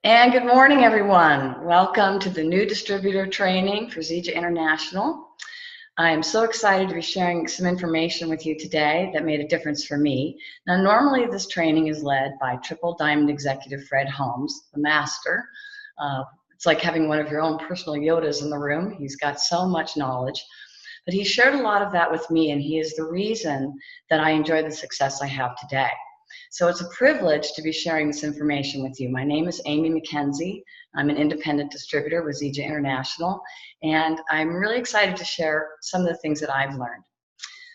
And good morning, everyone. Welcome to the new distributor training for Zija International. I am so excited to be sharing some information with you today that made a difference for me. Now, normally this training is led by Triple Diamond Executive Fred Holmes, the master. It's like having one of your own personal Yodas in the room. He's got so much knowledge. But he shared a lot of that with me, and he is the reason that I enjoy the success I have today. So it's a privilege to be sharing this information with you. My name is Amy McKenzie. I'm an independent distributor with Zija International, and I'm really excited to share some of the things that I've learned.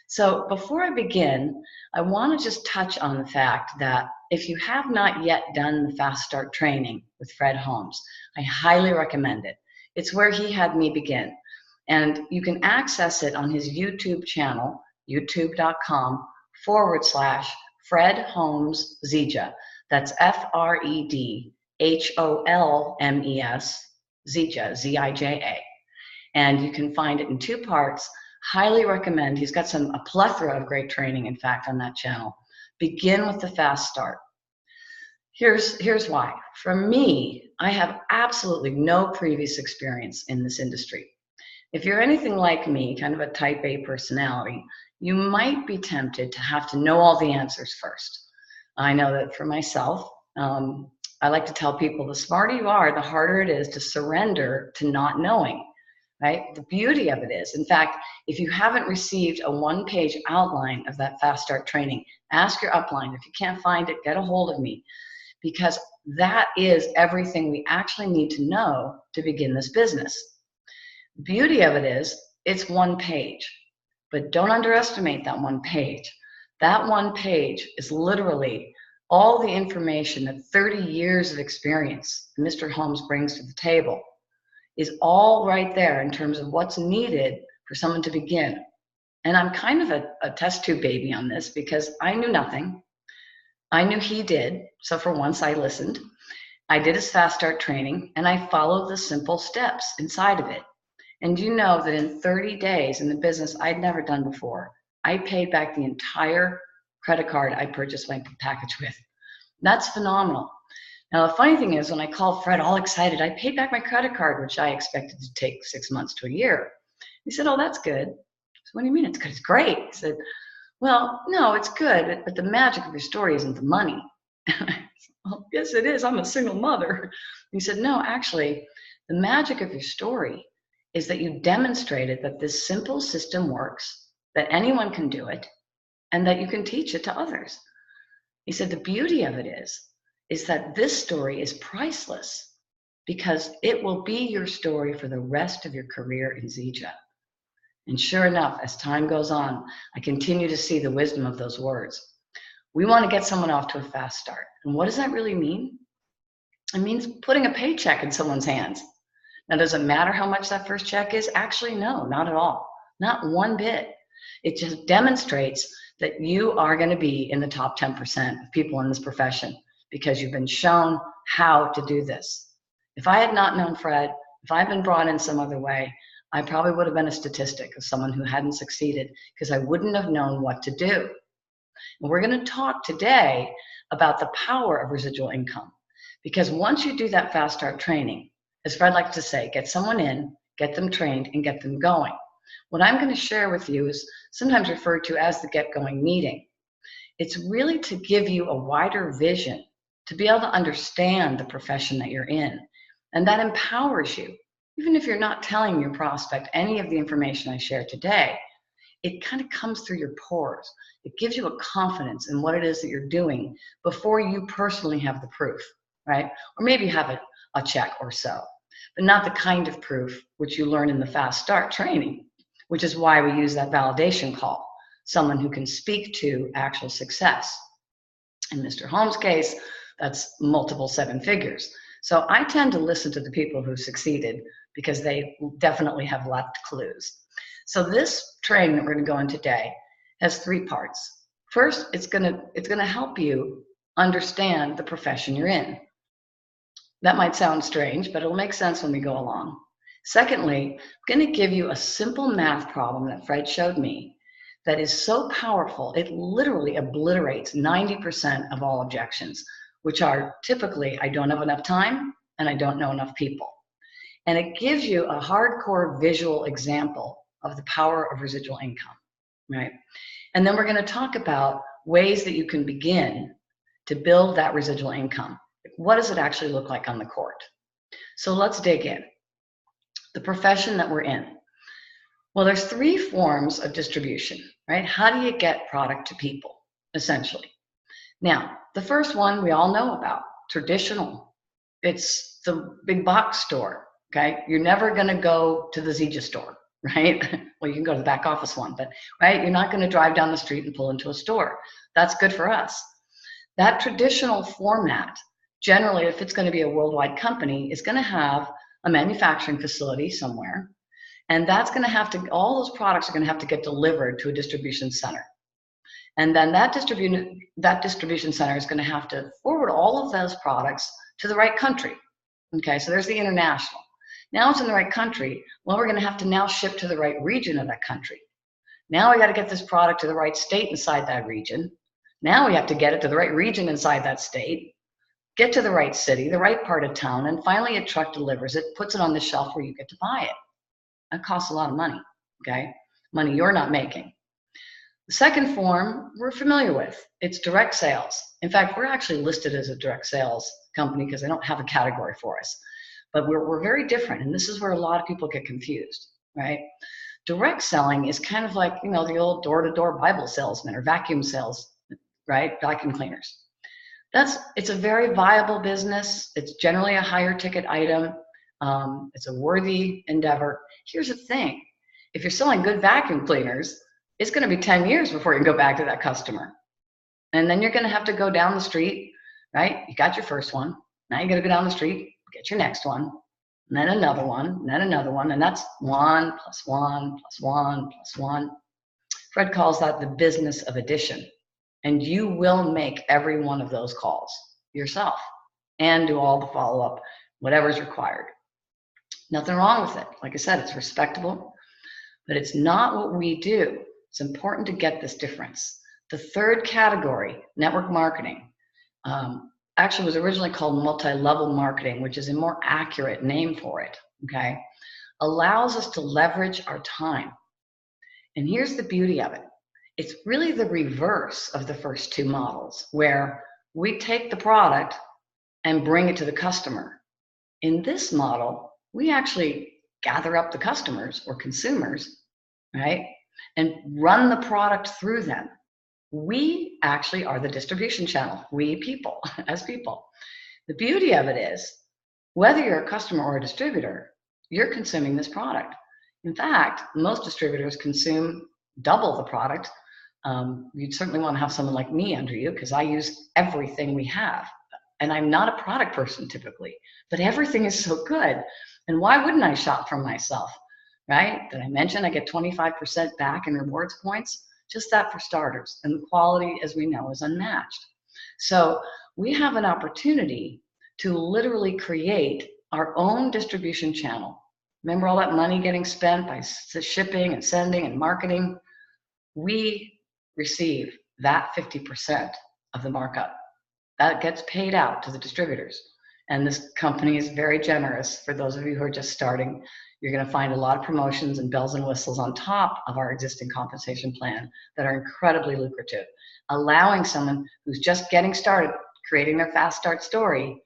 So before I begin, I want to just touch on the fact that if you have not yet done the Fast Start training with Fred Holmes, I highly recommend it. It's where he had me begin. And you can access it on his YouTube channel, youtube.com/Fred Holmes Zija. That's FredHolmes Zija, Z-I-J-A. And you can find it in two parts. Highly recommend. He's got a plethora of great training, in fact, on that channel. Begin with the Fast Start. Here's why. For me, I have absolutely no previous experience in this industry. If you're anything like me, kind of a type A personality, you might be tempted to have to know all the answers first. I know that for myself, I like to tell people the smarter you are, the harder it is to surrender to not knowing, right? The beauty of it is, in fact, if you haven't received a one-page outline of that Fast Start training, ask your upline. If you can't find it, get a hold of me, because that is everything we actually need to know to begin this business. The beauty of it is, it's one page, but don't underestimate that one page. That one page is literally all the information that 30 years of experience Mr. Holmes brings to the table is all right there in terms of what's needed for someone to begin. And I'm kind of a test tube baby on this because I knew nothing. I knew he did, so for once I listened. I did his Fast Start training, and I followed the simple steps inside of it. And you know that in 30 days in the business I'd never done before, I paid back the entire credit card I purchased my package with. That's phenomenal. Now, the funny thing is, when I called Fred all excited, I paid back my credit card, which I expected to take 6 months to a year. He said, "Oh, that's good." I said, "What do you mean it's good? It's great." He said, "Well, no, it's good, but the magic of your story isn't the money." I said, "Well, yes, it is. I'm a single mother." He said, "No, actually, the magic of your story is that you demonstrated that this simple system works, that anyone can do it, and that you can teach it to others." He said, "The beauty of it is that this story is priceless because it will be your story for the rest of your career in Zija." And sure enough, as time goes on, I continue to see the wisdom of those words. We want to get someone off to a fast start. And what does that really mean? It means putting a paycheck in someone's hands. Now, does it matter how much that first check is? Actually, no, not at all. Not one bit. It just demonstrates that you are going to be in the top 10% of people in this profession because you've been shown how to do this. If I had not known Fred, if I'd been brought in some other way, I probably would have been a statistic of someone who hadn't succeeded because I wouldn't have known what to do. And we're going to talk today about the power of residual income, because once you do that Fast Start training, as Fred likes to say, get someone in, get them trained, and get them going. What I'm going to share with you is sometimes referred to as the get-going meeting. It's really to give you a wider vision, to be able to understand the profession that you're in, and that empowers you. Even if you're not telling your prospect any of the information I share today, it kind of comes through your pores. It gives you a confidence in what it is that you're doing before you personally have the proof, right? Or maybe have a check or so, but not the kind of proof which you learn in the Fast Start training, which is why we use that validation call, someone who can speak to actual success. In Mr. Holmes' case, that's multiple 7 figures. So I tend to listen to the people who succeeded because they definitely have left clues. So this training that we're going to go in today has 3 parts. First, it's going to help you understand the profession you're in. That might sound strange, but it'll make sense when we go along. Secondly, I'm going to give you a simple math problem that Fred showed me that is so powerful, it literally obliterates 90% of all objections. which are typically, I don't have enough time and I don't know enough people. And it gives you a hardcore visual example of the power of residual income, right? And then we're going to talk about ways that you can begin to build that residual income. What does it actually look like on the court? So let's dig in. The profession that we're in. Well, there's 3 forms of distribution, right? How do you get product to people, essentially? Now, the first one we all know about, traditional. It's the big box store, okay? You're never going to go to the Zija store, right? Well, you can go to the back office one, but, right? You're not going to drive down the street and pull into a store. That's good for us. That traditional format, generally, if it's going to be a worldwide company, is going to have a manufacturing facility somewhere, and that's going to have to, all those products are going to have to get delivered to a distribution center. And then that distribution center is going to have to forward all of those products to the right country. Okay, so there's the international. Now it's in the right country. Well, we're going to have to now ship to the right region of that country. Now we got to get this product to the right state inside that region. Now we have to get it to the right region inside that state, get to the right city, the right part of town, and finally a truck delivers it, puts it on the shelf where you get to buy it. That costs a lot of money, okay? Money you're not making. The second form we're familiar with. It's direct sales. In fact, we're actually listed as a direct sales company because they don't have a category for us. But we're very different, and this is where a lot of people get confused, right? Direct selling is kind of like, you know, the old door-to-door Bible salesman or vacuum sales, right? Vacuum cleaners. It's a very viable business. It's generally a higher ticket item. It's a worthy endeavor. Here's the thing. If you're selling good vacuum cleaners, it's going to be 10 years before you can go back to that customer. And then you're going to have to go down the street, right? You got your first one. Now you got to go down the street, get your next one, and then another one, and then another one. And that's 1 + 1 + 1 + 1. Fred calls that the business of addition. And you will make every one of those calls yourself and do all the follow-up, whatever's required. Nothing wrong with it. Like I said, it's respectable, but it's not what we do. It's important to get this difference. The third category, network marketing, actually was originally called multi-level marketing, which is a more accurate name for it, okay? Allows us to leverage our time. And here's the beauty of it. It's really the reverse of the first 2 models, where we take the product and bring it to the customer. In this model, we actually gather up the customers or consumers, right, and run the product through them. We actually are the distribution channel, we people, as people. The beauty of it is, whether you're a customer or a distributor, you're consuming this product. In fact, most distributors consume double the product. You'd certainly want to have someone like me under you because I use everything we have. And I'm not a product person typically, but everything is so good. And why wouldn't I shop for myself, right? Did I mention I get 25% back in rewards points? Just that for starters. And the quality, as we know, is unmatched. So we have an opportunity to literally create our own distribution channel. Remember all that money getting spent by shipping and sending and marketing? We receive that 50% of the markup. That gets paid out to the distributors. And this company is very generous. For those of you who are just starting, you're going to find a lot of promotions and bells and whistles on top of our existing compensation plan that are incredibly lucrative, allowing someone who's just getting started, creating their fast start story,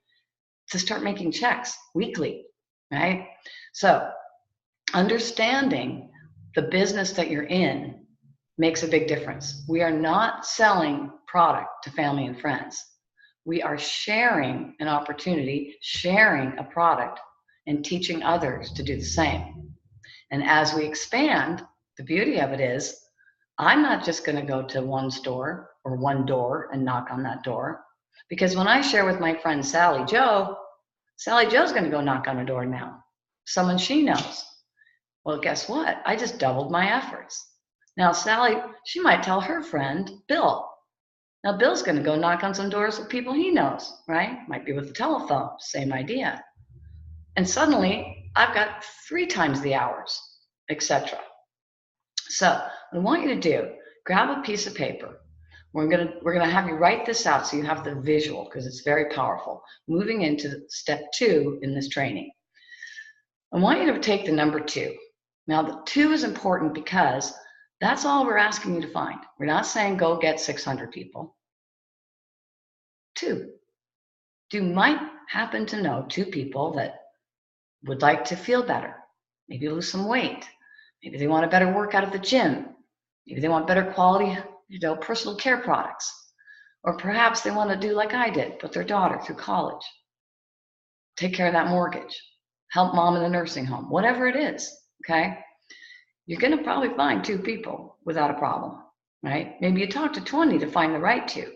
to start making checks weekly, right? So understanding the business that you're in makes a big difference. We are not selling product to family and friends. We are sharing an opportunity, sharing a product, and teaching others to do the same. And as we expand, the beauty of it is, I'm not just going to go to one store or one door and knock on that door. Because when I share with my friend Sally Joe's going to go knock on a door now. Someone she knows. Well, guess what? I just doubled my efforts. Now, Sally, she might tell her friend, Bill. Now, Bill's going to go knock on some doors with people he knows, right? Might be with the telephone, same idea. And suddenly, I've got 3 times the hours, etc. So, what I want you to do, grab a piece of paper. We're gonna have you write this out so you have the visual, because it's very powerful. Moving into step 2 in this training. I want you to take the number 2. Now the 2 is important because that's all we're asking you to find. We're not saying go get 600 people. 2. You might happen to know 2 people that would like to feel better, maybe lose some weight, maybe they want a better workout at the gym, maybe they want better quality, personal care products, or perhaps they want to do like I did, put their daughter through college, take care of that mortgage, help mom in the nursing home, whatever it is, okay? You're going to probably find 2 people without a problem, right? Maybe you talk to 20 to find the right 2,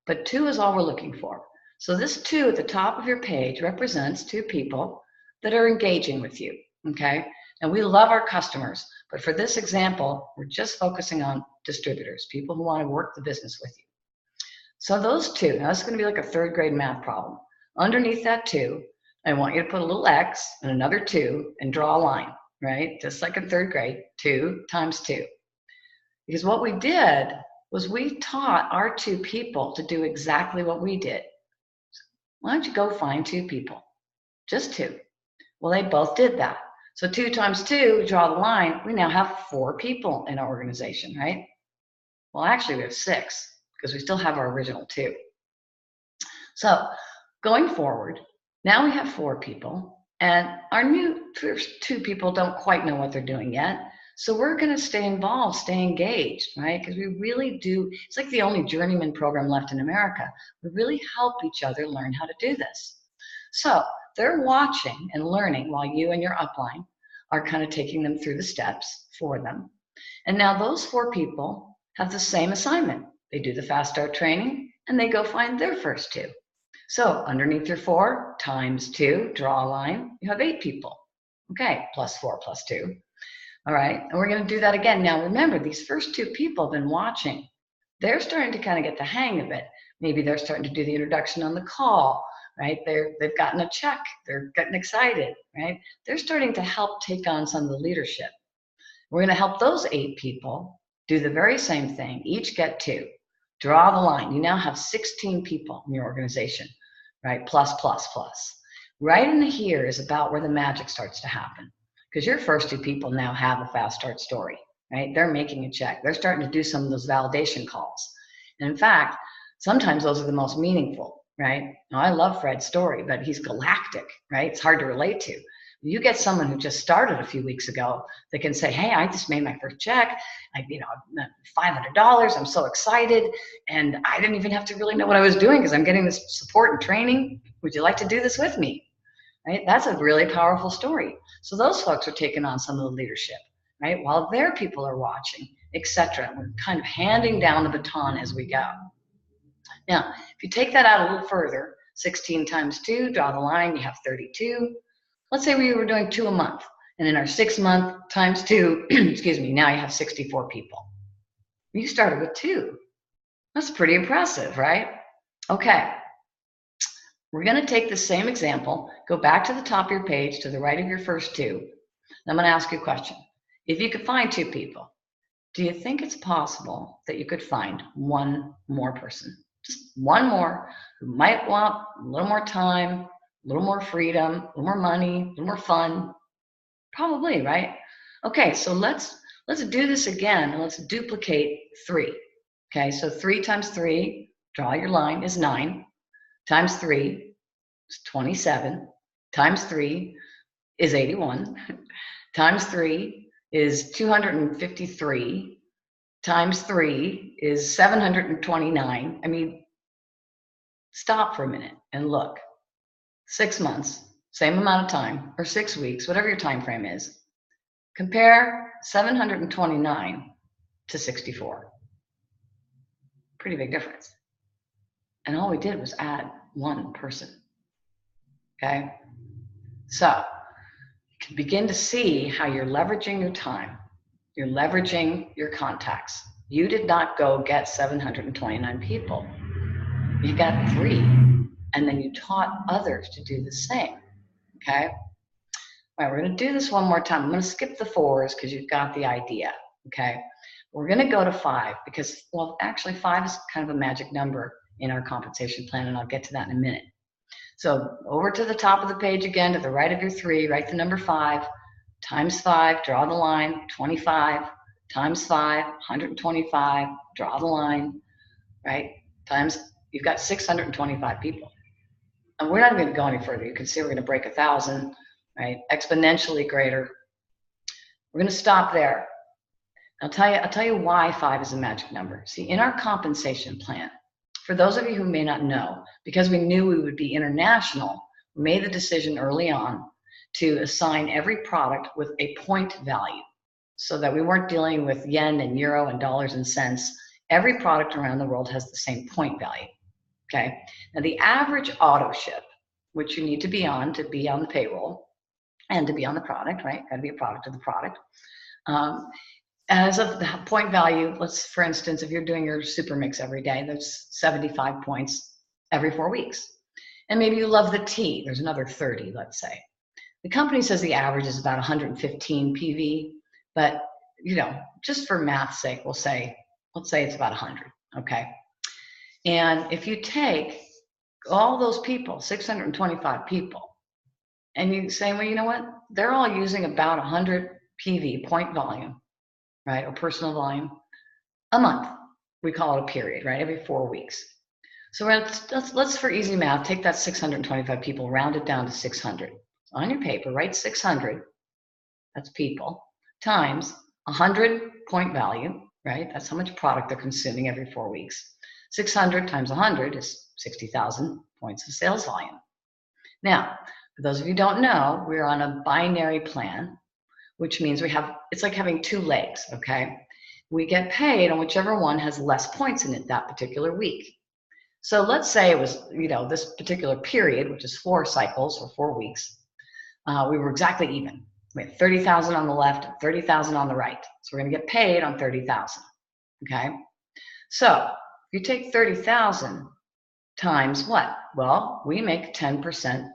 but 2 is all we're looking for. So this 2 at the top of your page represents 2 people that are engaging with you, okay? And we love our customers, but for this example, we're just focusing on distributors, people who want to work the business with you. So those 2, now this is going to be like a 3rd grade math problem. Underneath that 2, I want you to put a little X and another 2 and draw a line, right? Just like in 3rd grade, 2 times 2. Because what we did was we taught our 2 people to do exactly what we did. Why don't you go find 2 people? Just 2. Well, they both did that. So 2 times 2, draw the line, we now have 4 people in our organization, right? Well, actually we have 6 because we still have our original 2. So going forward, now we have 4 people, and our new first 2 people don't quite know what they're doing yet. So we're going to stay involved, stay engaged, right? Because we really do, it's like the only journeyman program left in America. We really help each other learn how to do this. So they're watching and learning while you and your upline are kind of taking them through the steps for them. And now those 4 people have the same assignment. They do the fast start training and they go find their first 2. So underneath your 4 times 2, draw a line, you have 8 people. Okay, plus 4 plus 2. All right, and we're going to do that again. Now remember, these first 2 people have been watching. They're starting to kind of get the hang of it. Maybe they're starting to do the introduction on the call, right? They've gotten a check. They're getting excited, right? They're starting to help take on some of the leadership. We're going to help those 8 people do the very same thing. Each get 2. Draw the line. You now have 16 people in your organization, right? Plus, plus, plus. Right in here is about where the magic starts to happen. Because your first 2 people now have a fast start story, right? They're making a check. They're starting to do some of those validation calls. And in fact, sometimes those are the most meaningful, right? Now, I love Fred's story, but he's galactic, right? It's hard to relate to. You get someone who just started a few weeks ago that can say, hey, I just made my first check. $500. I'm so excited. And I didn't even have to really know what I was doing because I'm getting this support and training. Would you like to do this with me? Right? That's a really powerful story. So those folks are taking on some of the leadership, right? While their people are watching, etc. We're kind of handing down the baton as we go. Now, if you take that out a little further, 16 times 2, draw the line, you have 32. Let's say we were doing 2 a month. And in our 6-month times 2, excuse me, now you have 64 people. You started with 2. That's pretty impressive, right? Okay. We're going to take the same example, go back to the top of your page, to the right of your first 2. And I'm going to ask you a question. If you could find 2 people, do you think it's possible that you could find 1 more person? Just 1 more who might want a little more time, a little more freedom, a little more money, a little more fun? Probably, right? Okay, so let's do this again, and let's duplicate 3. Okay, so 3 times 3, draw your line, is 9. Times 3 is 27. Times 3 is 81. Times 3 is 253. Times 3 is 729. I mean, stop for a minute and look. 6 months, same amount of time, or 6 weeks, whatever your time frame is. Compare 729 to 64. Pretty big difference. And all we did was add 1 person. Okay? So you can begin to see how you're leveraging your time. You're leveraging your contacts. You did not go get 729 people. You got 3. And then you taught others to do the same. Okay? All right, we're going to do this one more time. I'm going to skip the 4s because you've got the idea. Okay? We're going to go to 5 because, well, actually 5 is kind of a magic number in our compensation plan, and I'll get to that in a minute. So over to the top of the page again, to the right of your 3, write the number 5, times 5, draw the line, 25, times 5, 125, draw the line, right? Times, you've got 625 people. And we're not going to go any further. You can see we're going to break 1,000, right? Exponentially greater. We're going to stop there. I'll tell you why 5 is a magic number. See, in our compensation plan, for those of you who may not know, because we knew we would be international, we made the decision early on to assign every product with a point value so that we weren't dealing with yen and euro and dollars and cents. Every product around the world has the same point value. Okay. Now the average auto ship, which you need to be on the payroll and to be on the product, right? Got to be a product of the product. As of the point value, let's, for instance, if you're doing your super mix every day, there's 75 points every 4 weeks. And maybe you love the tea, there's another 30, let's say. The company says the average is about 115 PV, but you know, just for math's sake, let's say it's about 100, okay? And if you take all those people, 625 people, and you say, well, you know what? They're all using about 100 PV, point volume, right? Or personal volume, a month. We call it a period, right? Every 4 weeks. So let's for easy math, take that 625 people, round it down to 600. On your paper, write 600, that's people, times 100 point value, right? That's how much product they're consuming every 4 weeks. 600 times 100 is 60,000 points of sales volume. Now, for those of you who don't know, we're on a binary plan, which means it's like having 2 legs, okay? We get paid on whichever one has less points in it that particular week. So let's say it was, you know, this particular period, which is 4 cycles or 4 weeks, we were exactly even. We had 30,000 on the left and 30,000 on the right. So we're gonna get paid on 30,000, okay? So if you take 30,000 times what? Well, we make 10%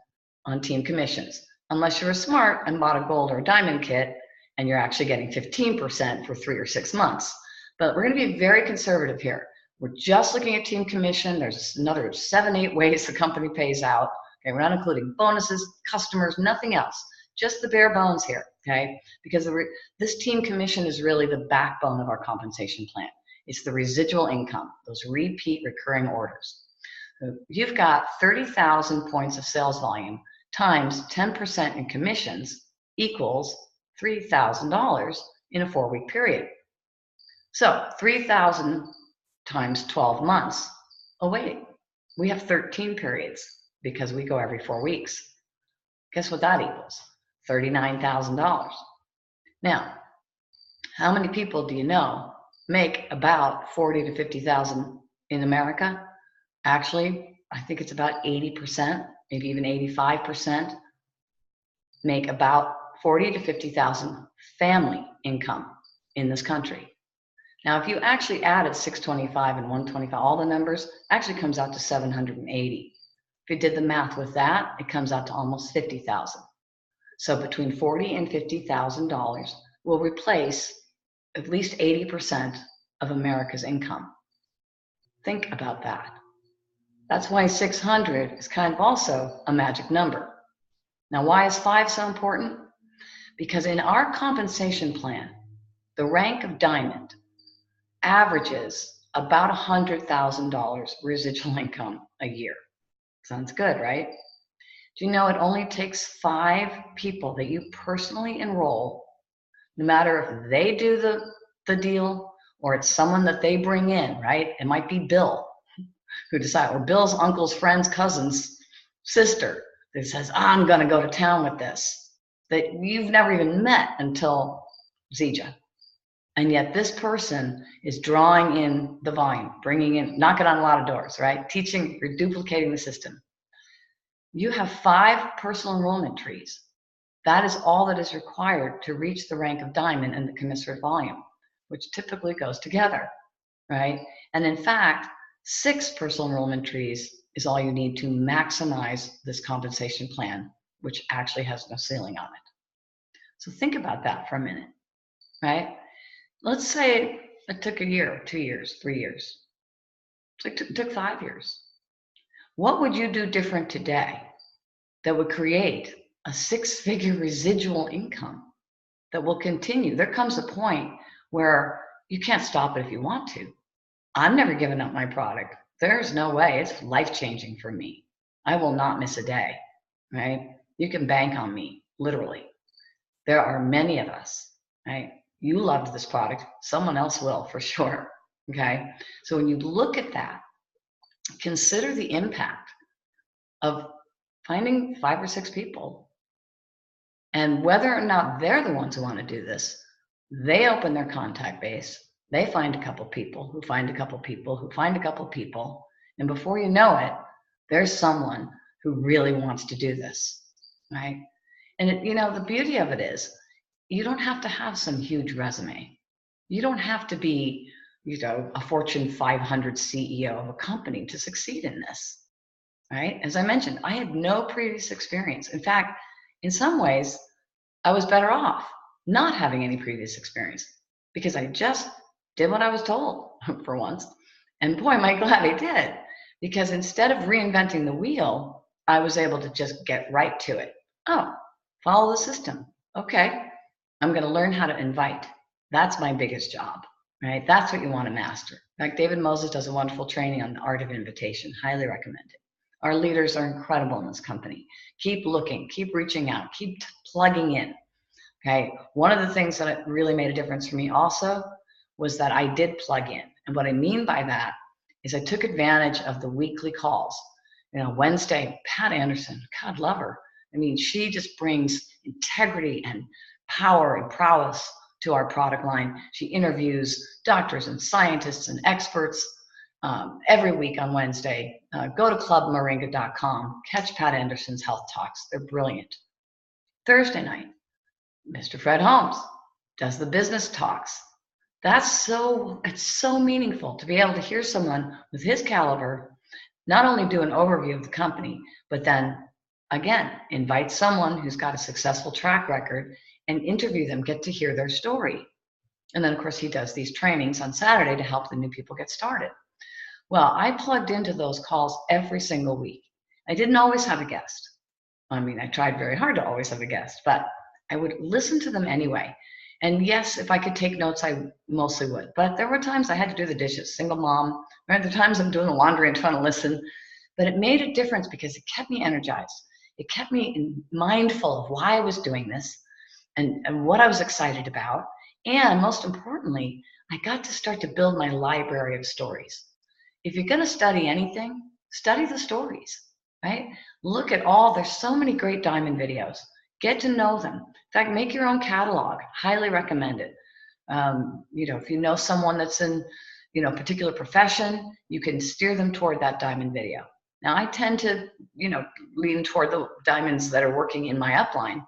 on team commissions, unless you're smart and bought a gold or a diamond kit and you're actually getting 15% for 3 or 6 months. But we're gonna be very conservative here. We're just looking at team commission. There's another 7, 8 ways the company pays out. Okay, we're not including bonuses, customers, nothing else. Just the bare bones here, okay? Because this team commission is really the backbone of our compensation plan. It's the residual income, those repeat recurring orders. So you've got 30,000 points of sales volume times 10% in commissions equals $3,000 in a 4-week period. So 3,000 times 12 months. Oh wait, we have 13 periods because we go every 4 weeks. Guess what that equals? $39,000. Now, how many people do you know make about 40 to 50,000 in America? Actually, I think it's about 80%, maybe even 85% make about 40 to 50,000 family income in this country. Now, if you actually added 625 and 125, all the numbers, actually comes out to 780. If you did the math with that, it comes out to almost 50,000. So between $40,000 and $50,000 will replace at least 80% of America's income. Think about that. That's why 600 is kind of also a magic number. Now, why is 5 so important? Because in our compensation plan, the rank of diamond averages about $100,000 residual income a year. Sounds good, right? Do you know it only takes 5 people that you personally enroll, no matter if they do the deal or it's someone that they bring in, right? It might be Bill who decides, or Bill's uncle's friend's cousin's sister that says, I'm gonna go to town with this, that you've never even met until Zija. And yet this person is drawing in the volume, bringing in, knocking on a lot of doors, right? Teaching, you're duplicating the system. You have 5 personal enrollment trees. That is all that is required to reach the rank of diamond and the commensurate volume, which typically goes together, right? And in fact, 6 personal enrollment trees is all you need to maximize this compensation plan, which actually has no ceiling on it. So think about that for a minute, right? Let's say It took a year, 2 years, 3 years. It took 5 years. What would you do different today that would create a 6-figure residual income that will continue? There comes a point where you can't stop it if you want to. I'm never giving up my product. There's no way. It's life-changing for me. I will not miss a day, right? You can bank on me, literally. There are many of us, right? You loved this product. Someone else will, for sure, okay? So when you look at that, consider the impact of finding 5 or 6 people, and whether or not they're the ones who want to do this, they open their contact base, they find a couple people who find a couple people who find a couple people, and before you know it, there's someone who really wants to do this, right? And the beauty of it is, you don't have to have some huge resume. You don't have to be, a Fortune 500 CEO of a company to succeed in this, right? As I mentioned, I had no previous experience. In fact, in some ways, I was better off not having any previous experience because I just did what I was told for once. And boy, am I glad I did, because instead of reinventing the wheel, I was able to just get right to it. Oh, follow the system. Okay, I'm going to learn how to invite. That's my biggest job, right? That's what you want to master. In fact, David Moses does a wonderful training on the art of invitation. Highly recommend it. Our leaders are incredible in this company. Keep looking, keep reaching out, keep plugging in. Okay. One of the things that really made a difference for me also was that I did plug in. And what I mean by that is I took advantage of the weekly calls. Wednesday, Pat Anderson, God love her. I mean, she just brings integrity and power and prowess to our product line. She interviews doctors and scientists and experts every week on Wednesday. Go to clubmoringa.com, catch Pat Anderson's health talks. They're brilliant. Thursday night, Mr. Fred Holmes does the business talks. It's so meaningful to be able to hear someone with his caliber not only do an overview of the company, but then again, invite someone who's got a successful track record and interview them, get to hear their story. And then of course he does these trainings on Saturday to help the new people get started. Well, I plugged into those calls every single week. I didn't always have a guest. I mean, I tried very hard to always have a guest, but I would listen to them anyway. And yes, if I could take notes, I mostly would. But there were times I had to do the dishes, single mom. There were times I'm doing the laundry and trying to listen. But it made a difference because it kept me energized. It kept me mindful of why I was doing this and what I was excited about. And most importantly, I got to start to build my library of stories. If you're going to study anything, study the stories, right? Look at there's so many great diamond videos. Get to know them. In fact, make your own catalog. Highly recommend it. If you know someone that's in, a particular profession, you can steer them toward that diamond video. Now, I tend to, lean toward the diamonds that are working in my upline.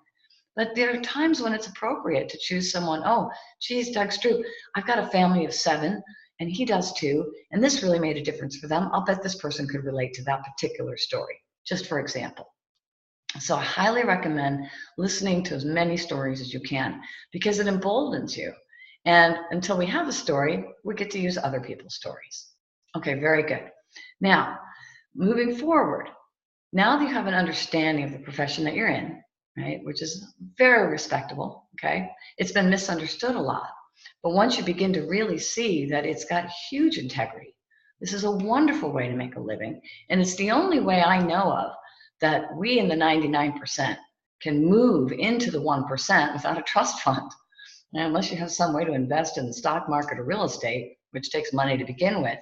But there are times when it's appropriate to choose someone. Oh, geez, Doug Stroop, I've got a family of 7, and he does too, and this really made a difference for them. I'll bet this person could relate to that particular story, just for example. So I highly recommend listening to as many stories as you can because it emboldens you. And until we have a story, we get to use other people's stories. Okay, very good. Now, moving forward, now that you have an understanding of the profession that you're in, right, which is very respectable, okay? It's been misunderstood a lot. But once you begin to really see that it's got huge integrity, this is a wonderful way to make a living. And it's the only way I know of that we in the 99% can move into the 1% without a trust fund. And unless you have some way to invest in the stock market or real estate, which takes money to begin with,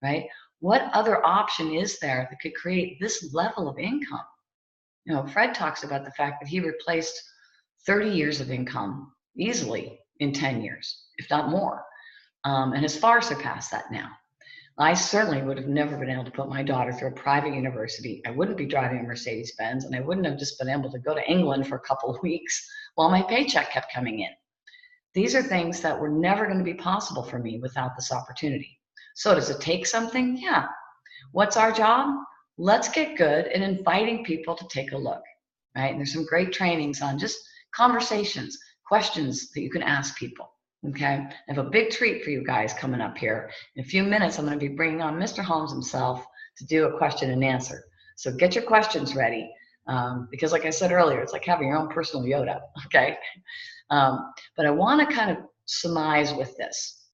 right? What other option is there that could create this level of income? Fred talks about the fact that he replaced 30 years of income easily in 10 years, if not more, and has far surpassed that now. I certainly would have never been able to put my daughter through a private university. I wouldn't be driving a Mercedes-Benz, and I wouldn't have just been able to go to England for a couple of weeks while my paycheck kept coming in. These are things that were never going to be possible for me without this opportunity. So does it take something? Yeah. What's our job? Let's get good at inviting people to take a look, right? And there's some great trainings on just conversations, questions that you can ask people. Okay, I have a big treat for you guys coming up here. In a few minutes, I'm going to be bringing on Mr. Holmes himself to do a question and answer. So get your questions ready, because like I said earlier, it's like having your own personal Yoda, okay? But I want to kind of surmise with this.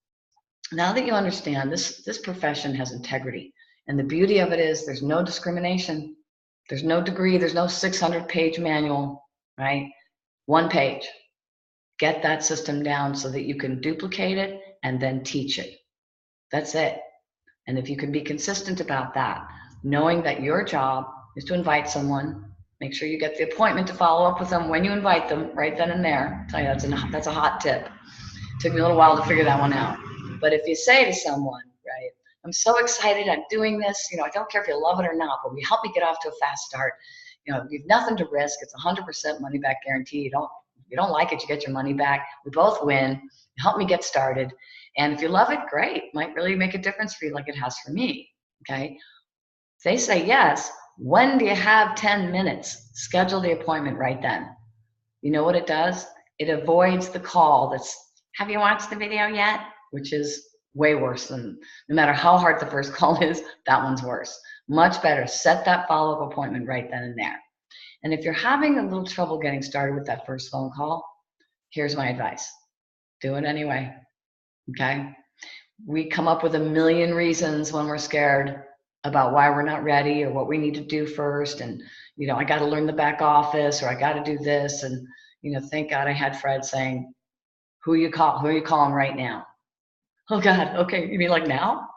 Now that you understand this profession has integrity, and the beauty of it is there's no discrimination, there's no degree, there's no 600-page manual, right? One page. Get that system down so that you can duplicate it and then teach it. That's it. And if you can be consistent about that, knowing that your job is to invite someone, make sure you get the appointment to follow up with them when you invite them right then and there. I'll tell you, that's a hot tip. It took me a little while to figure that one out. But if you say to someone, right, I'm so excited, I'm doing this, I don't care if you love it or not, but will you help me get off to a fast start? You've nothing to risk. It's 100% money back guarantee. If you don't like it, you get your money back. We both win. Help me get started. And if you love it, great. Might really make a difference for you like it has for me. Okay. If they say yes, when do you have 10 minutes? Schedule the appointment right then. You know what it does? It avoids the call that's, have you watched the video yet? Which is way worse than, no matter how hard the first call is, that one's worse. Much better. Set that follow-up appointment right then and there. And if you're having a little trouble getting started with that first phone call, here's my advice. Do it anyway, okay? We come up with a million reasons when we're scared about why we're not ready or what we need to do first. And, I got to learn the back office, or I got to do this. And, thank God I had Fred saying, who are you calling right now? Oh God, okay, you mean like now?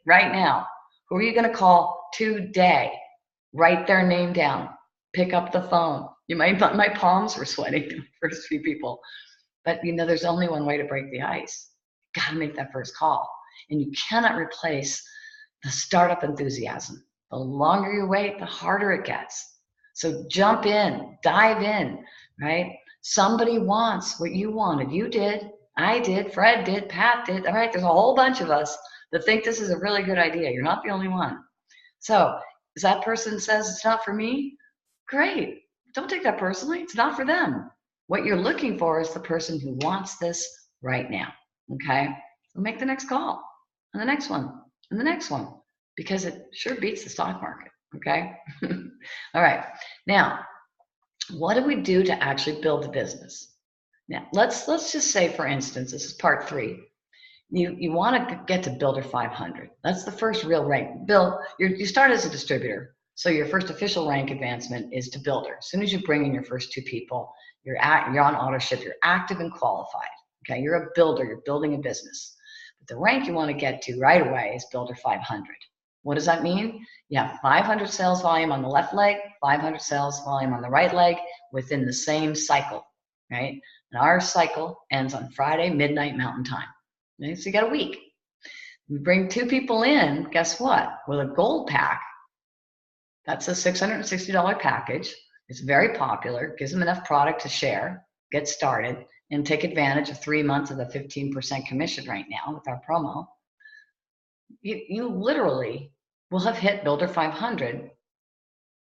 Right now. Who are you going to call today? Write their name down. Pick up the phone. My palms were sweating the first few people. But there's only one way to break the ice. You gotta make that first call. And you cannot replace the startup enthusiasm. The longer you wait, the harder it gets. So jump in, dive in, right? Somebody wants what you wanted. You did, I did, Fred did, Pat did. All right, there's a whole bunch of us that think this is a really good idea. You're not the only one. So if that person says it's not for me, great. Don't take that personally. It's not for them. What you're looking for is the person who wants this right now. Okay? So make the next call, and the next one, and the next one, because it sure beats the stock market. Okay? All right. Now, what do we do to actually build the business? Now, let's just say, for instance, this is part 3. You want to get to Builder 500. That's the first real rank. You start as a distributor. So your first official rank advancement is to builder. As soon as you bring in your first 2 people, you're on auto ship, you're active and qualified. Okay, you're a builder, you're building a business. But the rank you want to get to right away is Builder 500. What does that mean? You have 500 sales volume on the left leg, 500 sales volume on the right leg within the same cycle, right? And our cycle ends on Friday, midnight Mountain Time. Okay, so you got a week. You bring 2 people in, guess what? With a gold pack, that's a $660 package. It's very popular, gives them enough product to share, get started, and take advantage of 3 months of the 15% commission right now with our promo. You literally will have hit Builder 500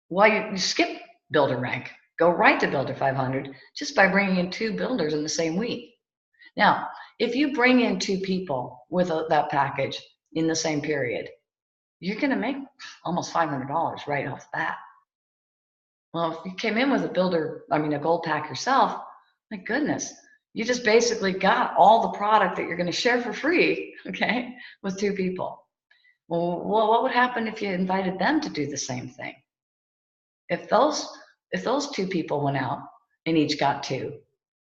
while you skip Builder rank. Go right to Builder 500 just by bringing in 2 builders in the same week. Now, if you bring in 2 people with that package in the same period, you're going to make almost $500 right off the bat. Well, if you came in with a gold pack yourself, my goodness, you just basically got all the product that you're going to share for free, okay, with 2 people. Well, what would happen if you invited them to do the same thing? If those 2 people went out and each got 2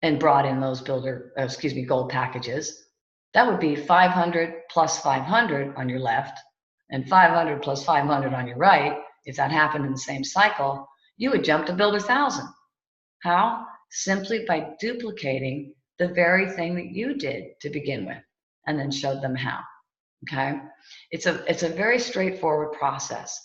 and brought in those gold packages, that would be 500 plus 500 on your left and 500 plus 500 on your right. If that happened in the same cycle, you would jump to Builder 1000. How? Simply by duplicating the very thing that you did to begin with and then showed them how. Okay? It's a very straightforward process.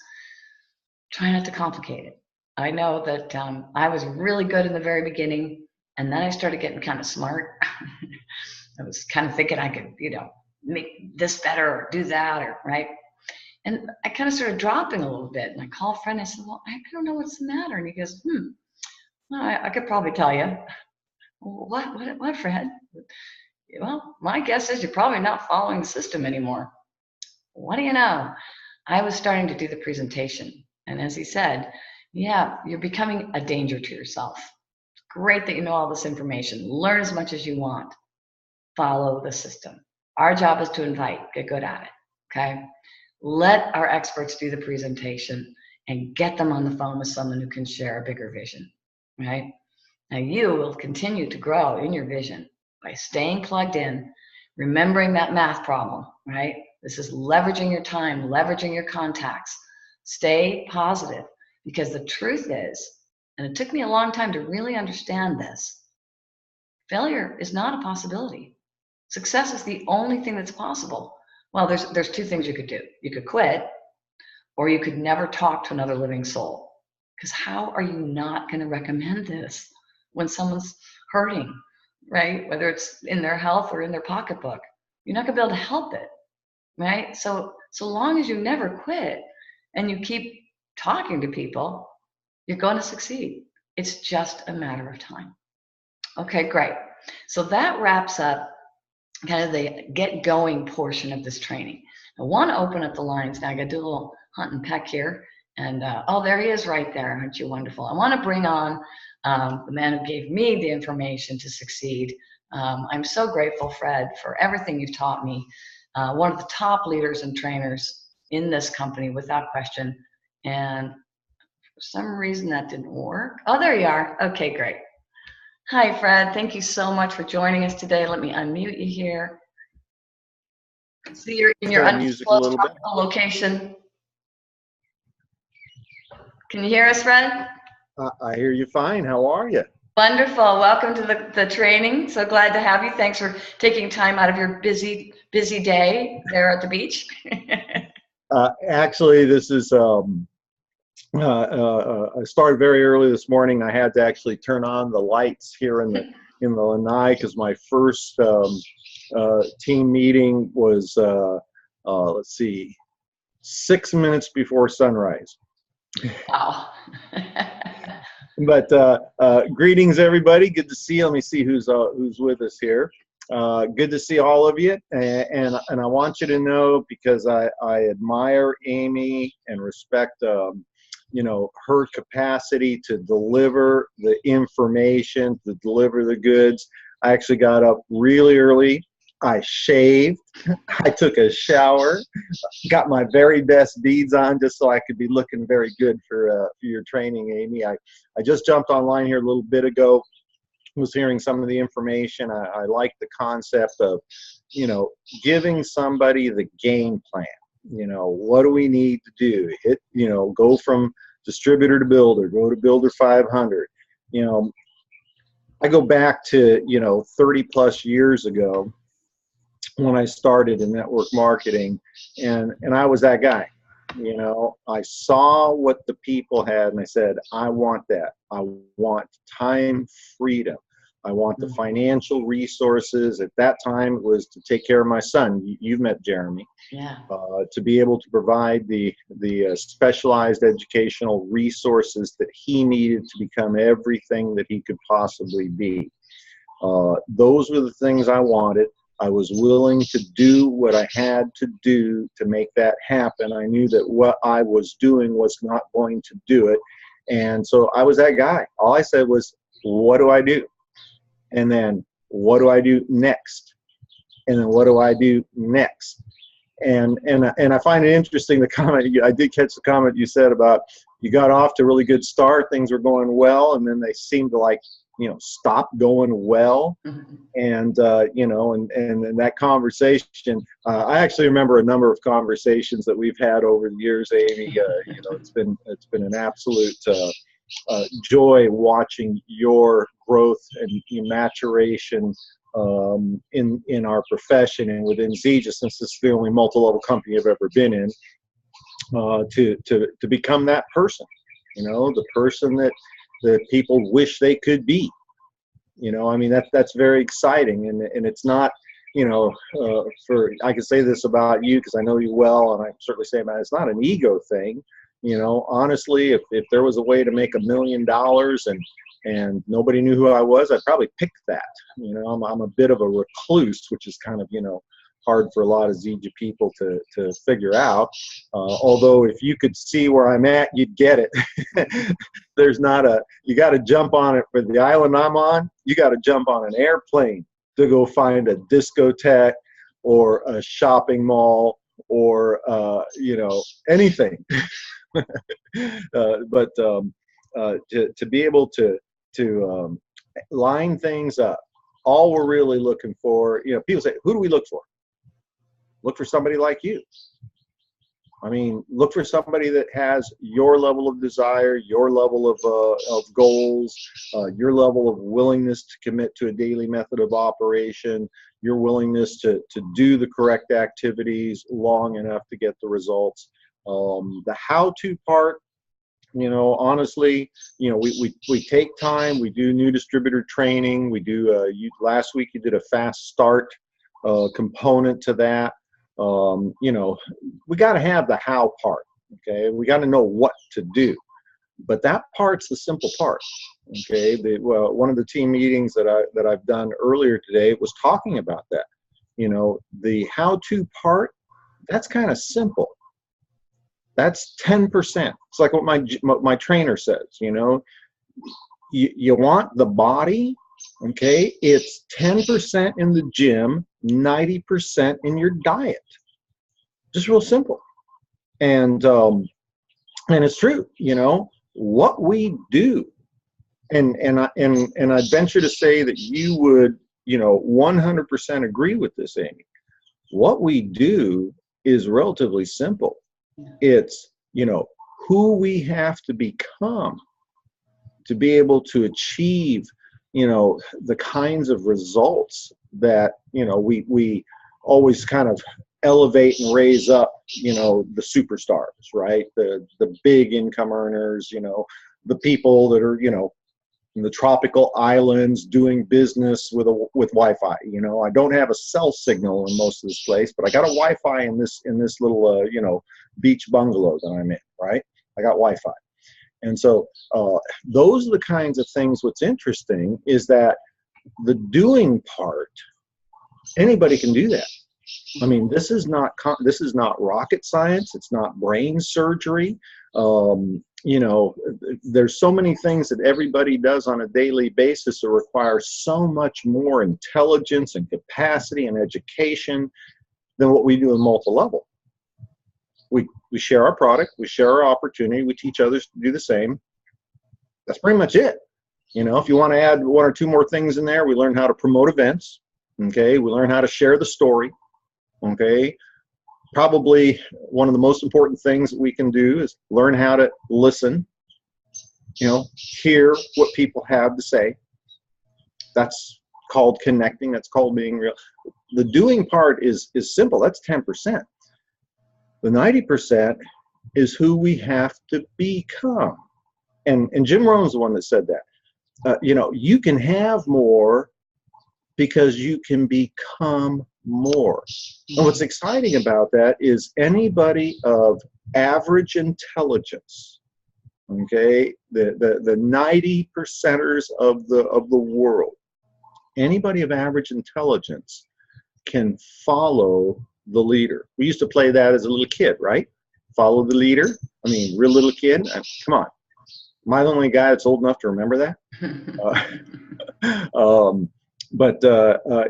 Try not to complicate it. I know that I was really good in the very beginning, and then I started getting kind of smart. I was kind of thinking I could, make this better or do that, or right. And I kind of started dropping a little bit. And I called a friend. I said, "Well, I don't know what's the matter." And he goes, "Well, I could probably tell you." "What, Fred?" Well, my guess is you're probably not following the system anymore. What do you know? I was starting to do the presentation. And as he said, yeah, you're becoming a danger to yourself. Great that you know all this information. Learn as much as you want. Follow the system. Our job is to invite. Get good at it. Okay? Let our experts do the presentation and get them on the phone with someone who can share a bigger vision. Right? Now you will continue to grow in your vision by staying plugged in, remembering that math problem, right? This is leveraging your time, leveraging your contacts. Stay positive, because the truth is, and it took me a long time to really understand this, failure is not a possibility. Success is the only thing that's possible. Well, there's two things you could do. You could quit, or you could never talk to another living soul. Because how are you not going to recommend this when someone's hurting, right? Whether it's in their health or in their pocketbook, you're not going to be able to help it, right? So long as you never quit and you keep talking to people, you're going to succeed. It's just a matter of time. Okay, great. So that wraps up kind of the get going portion of this training. I want to open up the lines now. I got to do a little hunt and peck here. And oh, there he is right there. Aren't you wonderful? I want to bring on the man who gave me the information to succeed. I'm so grateful, Fred, for everything you've taught me. One of the top leaders and trainers in this company, without question. And for some reason that didn't work. Oh, there you are. Okay, great. Hi, Fred. Thank you so much for joining us today. Let me unmute you here. See, you're in your undisclosed location. Can you hear us, Fred? I hear you fine. How are you? Wonderful. Welcome to the training. So glad to have you. Thanks for taking time out of your busy day there at the beach. Actually, this is I started very early this morning. I had to actually turn on the lights here in the lanai because my first team meeting was let's see, 6 minutes before sunrise. Wow. But greetings, everybody. Good to see you. Let me see who's with us here. Good to see all of you. And I want you to know, because I admire Amy and respect, you know, her capacity to deliver the information, to deliver the goods. I actually got up really early. I shaved, I took a shower, got my very best beads on just so I could be looking very good for your training, Amy. I just jumped online here a little bit ago, was hearing some of the information. I like the concept of, you know, giving somebody the game plan. You know, what do we need to do? You know, go from distributor to builder, go to builder 500. You know, I go back to, you know, 30 plus years ago, when I started in network marketing, and I was that guy. You know, I saw what the people had and I said, I want that. I want time freedom. I want the financial resources. At that time, it was to take care of my son. You've met Jeremy. Yeah. To be able to provide the specialized educational resources that he needed to become everything that he could possibly be. Those were the things I wanted. I was willing to do what I had to do to make that happen. I knew that what I was doing was not going to do it. And so I was that guy. All I said was, what do I do? And then, what do I do next? And then, what do I do next? And I find it interesting, the comment, I did catch the comment you said about you got off to a really good start, things were going well, and then they seemed to, like, you know, stop going well. And you know, and that conversation, I actually remember a number of conversations that we've had over the years, Amy. You know, it's been an absolute joy watching your growth and your maturation in our profession and within Zija, since this is the only multi-level company I've ever been in, to become that person, you know, the person that people wish they could be. You know, I mean, that's very exciting, and it's not, you know, I can say this about you because I know you well, and I certainly say about it, it's not an ego thing. You know, honestly, if there was a way to make $1 million and and nobody knew who I was, I'd probably pick that. You know, I'm a bit of a recluse, which is kind of, you know, hard for a lot of Zija people to figure out. Although if you could see where I'm at, you'd get it. There's not a, you got to jump on it. For the island I'm on, you got to jump on an airplane to go find a discotheque or a shopping mall or, you know, anything. But to be able to line things up, all we're really looking for, you know, people say, who do we look for? Look for somebody like you. I mean, look for somebody that has your level of desire, your level of goals, your level of willingness to commit to a daily method of operation, your willingness to do the correct activities long enough to get the results. The how-to part, you know, honestly, you know, we take time. We do new distributor training. We do, last week you did a fast start component to that. You know, we got to have the how part. Okay, we got to know what to do, but that part's the simple part. Okay, one of the team meetings that I've done earlier today was talking about that. You know, the how-to part, that's kind of simple. That's 10%. It's like what my trainer says. You know, you want the body. Okay, it's 10% in the gym, 90% in your diet. Just real simple. And it's true, you know, what we do, and I'd venture to say that you would, you know, 100% agree with this, Amy. What we do is relatively simple. It's, you know, who we have to become to be able to achieve, you know, the kinds of results that, you know, we always kind of elevate and raise up, you know, the superstars, right? The big income earners, you know, the people that are, you know, in the tropical islands doing business with Wi-Fi. You know, I don't have a cell signal in most of this place, but I got a Wi-Fi in this little, you know, beach bungalow that I'm in, right? I got Wi-Fi. And so those are the kinds of things. What's interesting is that the doing part, anybody can do that. I mean, this is not rocket science. It's not brain surgery. You know, there's so many things that everybody does on a daily basis that require so much more intelligence and capacity and education than what we do in multi-level. We share our product, we share our opportunity, we teach others to do the same. That's pretty much it. You know, if you want to add one or two more things in there, we learn how to promote events. Okay, we learn how to share the story. Okay, probably one of the most important things that we can do is learn how to listen. You know, hear what people have to say. That's called connecting. That's called being real. The doing part is simple. That's 10%. The 90% is who we have to become. And Jim Rohn's the one that said that. You know, you can have more because you can become more. And what's exciting about that is anybody of average intelligence, okay, the 90%ers of the world, anybody of average intelligence can follow the leader. We used to play that as a little kid, right? Follow the leader. I mean, real little kid. Come on. Am I the only guy that's old enough to remember that?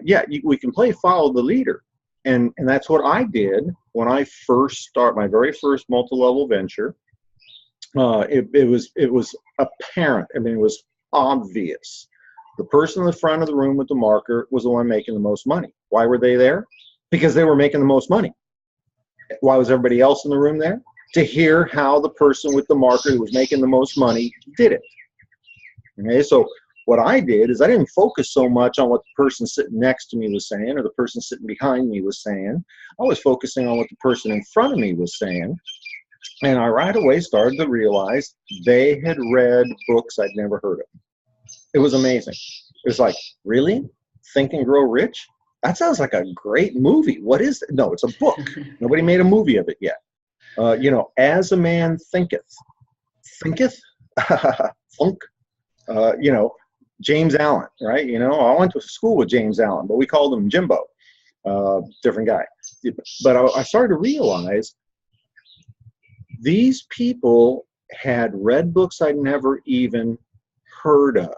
Yeah, we can play follow the leader. And that's what I did when I first started my very first multi-level venture. It was apparent. I mean, it was obvious. The person in the front of the room with the marker was the one making the most money. Why were they there? Because they were making the most money. Why was everybody else in the room there? To hear how the person with the marker who was making the most money did it. Okay, so what I did is I didn't focus so much on what the person sitting next to me was saying or the person sitting behind me was saying. I was focusing on what the person in front of me was saying. And I right away started to realize they had read books I'd never heard of. It was amazing. It was like, really? Think and Grow Rich? That sounds like a great movie. What is it? No, it's a book. Nobody made a movie of it yet. You know, As a Man Thinketh. Thinketh? Funk. You know, James Allen, right? You know, I went to school with James Allen, but we called him Jimbo. Different guy. But I started to realize these people had read books I'd never even heard of.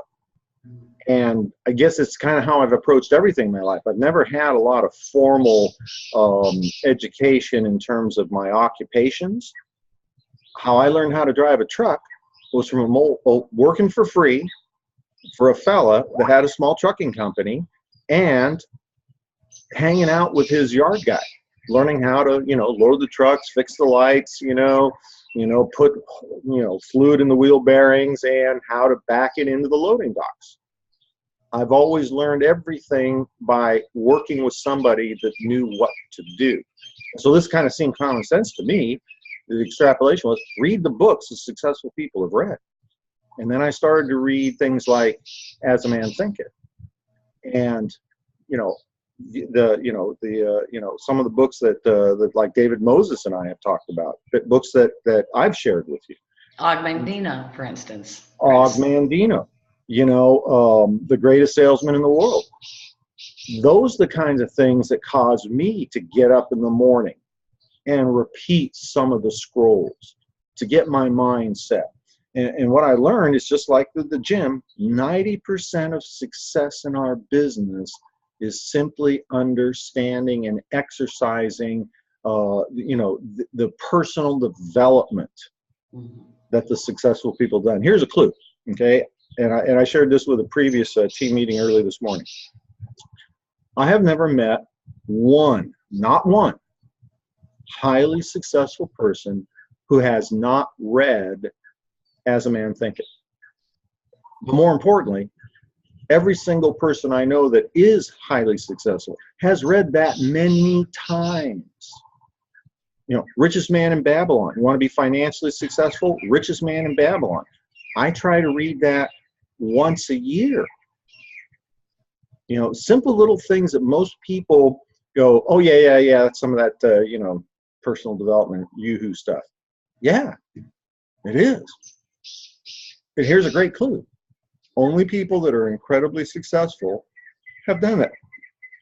And I guess it's kind of how I've approached everything in my life. I've never had a lot of formal education in terms of my occupations. How I learned how to drive a truck was from working for free for a fella that had a small trucking company and hanging out with his yard guy, learning how to, you know, load the trucks, fix the lights, put, fluid in the wheel bearings, and how to back it into the loading docks. I've always learned everything by working with somebody that knew what to do. So this kind of seemed common sense to me. The extrapolation was read the books that successful people have read. And then I started to read things like As a Man Thinketh. And, some of the books that like David Moses and I have talked about, books that I've shared with you. Og Mandino, for instance. Og Mandino, the greatest salesman in the world. Those are the kinds of things that cause me to get up in the morning and repeat some of the scrolls to get my mind set. And what I learned is just like the gym, 90% of success in our business is simply understanding and exercising, the personal development that the successful people done. Here's a clue, okay? And I shared this with a previous team meeting early this morning. I have never met not one, highly successful person who has not read As a Man Thinketh. But more importantly, every single person I know that is highly successful has read that many times. Richest Man in Babylon. You want to be financially successful? Richest Man in Babylon. I try to read that once a year. Simple little things that most people go, oh, yeah, that's some of that, personal development, yoo-hoo stuff. Yeah, it is. And here's a great clue. Only people that are incredibly successful have done it.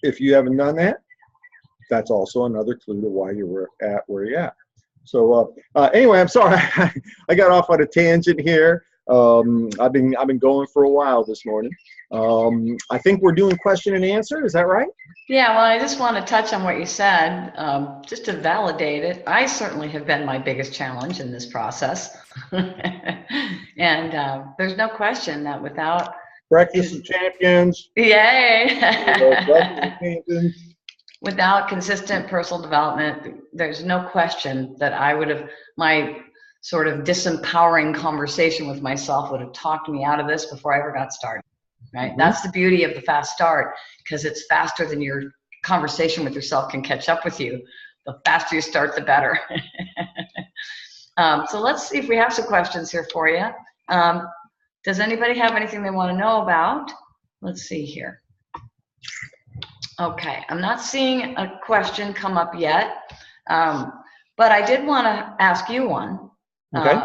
If you haven't done that, that's also another clue to why you're at where you're at. So anyway, I'm sorry. I got off on a tangent here. I've been going for a while this morning. I think we're doing question and answer. Is that right? Yeah, well, I just want to touch on what you said, just to validate it. I certainly have been my biggest challenge in this process. And there's no question that without Breakfast of Champions. Yay! Breakfast of Champions. Without consistent personal development, there's no question that my sort of disempowering conversation with myself would have talked me out of this before I ever got started, right? Mm-hmm. That's the beauty of the fast start, because it's faster than your conversation with yourself can catch up with you. The faster you start, the better. So let's see if we have some questions here for you. Does anybody have anything they want to know about? Let's see here. Okay, I'm not seeing a question come up yet, but I did want to ask you one. Okay.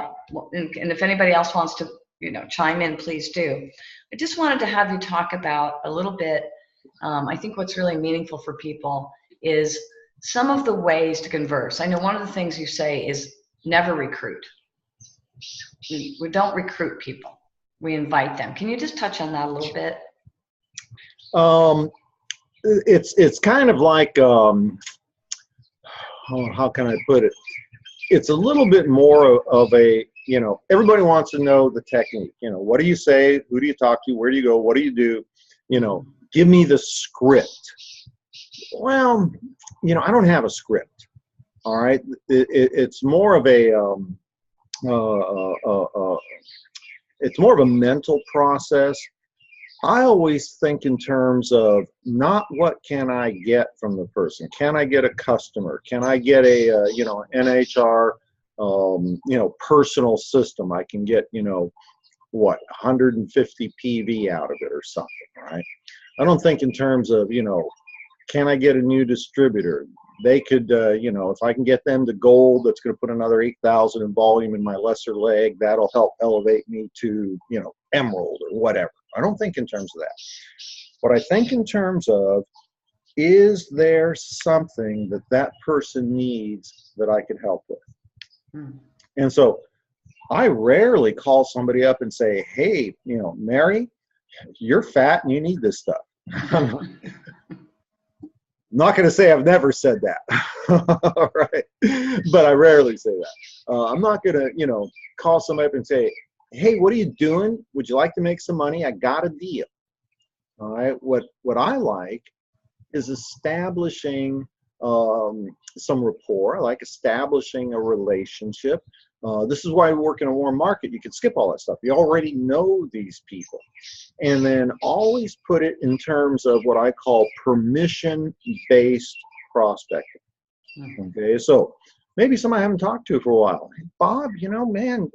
And if anybody else wants to, chime in, please do. I just wanted to have you talk about a little bit. I think what's really meaningful for people is some of the ways to converse. I know one of the things you say is never recruit. We don't recruit people. We invite them. Can you just touch on that a little bit? It's kind of like, how can I put it? It's a little bit more of a, everybody wants to know the technique. What do you say? Who do you talk to? Where do you go? What do you do? Give me the script. Well, I don't have a script. All right. It's more of a, it's more of a mental process. I always think in terms of not what can I get from the person. Can I get a customer? Can I get a, NHR, personal system? I can get, 150 PV out of it or something, right? I don't think in terms of, can I get a new distributor? They could, if I can get them to gold, that's going to put another 8,000 in volume in my lesser leg. That'll help elevate me to, emerald whatever. I don't think in terms of that. What I think in terms of, is there something that that person needs that I can help with? And so I rarely call somebody up and say, hey, you know, Mary, you're fat and you need this stuff. I'm not going to say I've never said that, all right? But I rarely say that. I'm not going to, you know, call somebody up and say, hey, what are you doing? Would you like to make some money? I got a deal. All right. What I like is establishing some rapport. I like establishing a relationship. This is why we work in a warm market. You can skip all that stuff. You already know these people. And then always put it in terms of what I call permission-based prospecting. Okay, so maybe somebody I haven't talked to for a while. Hey, Bob, you know, man,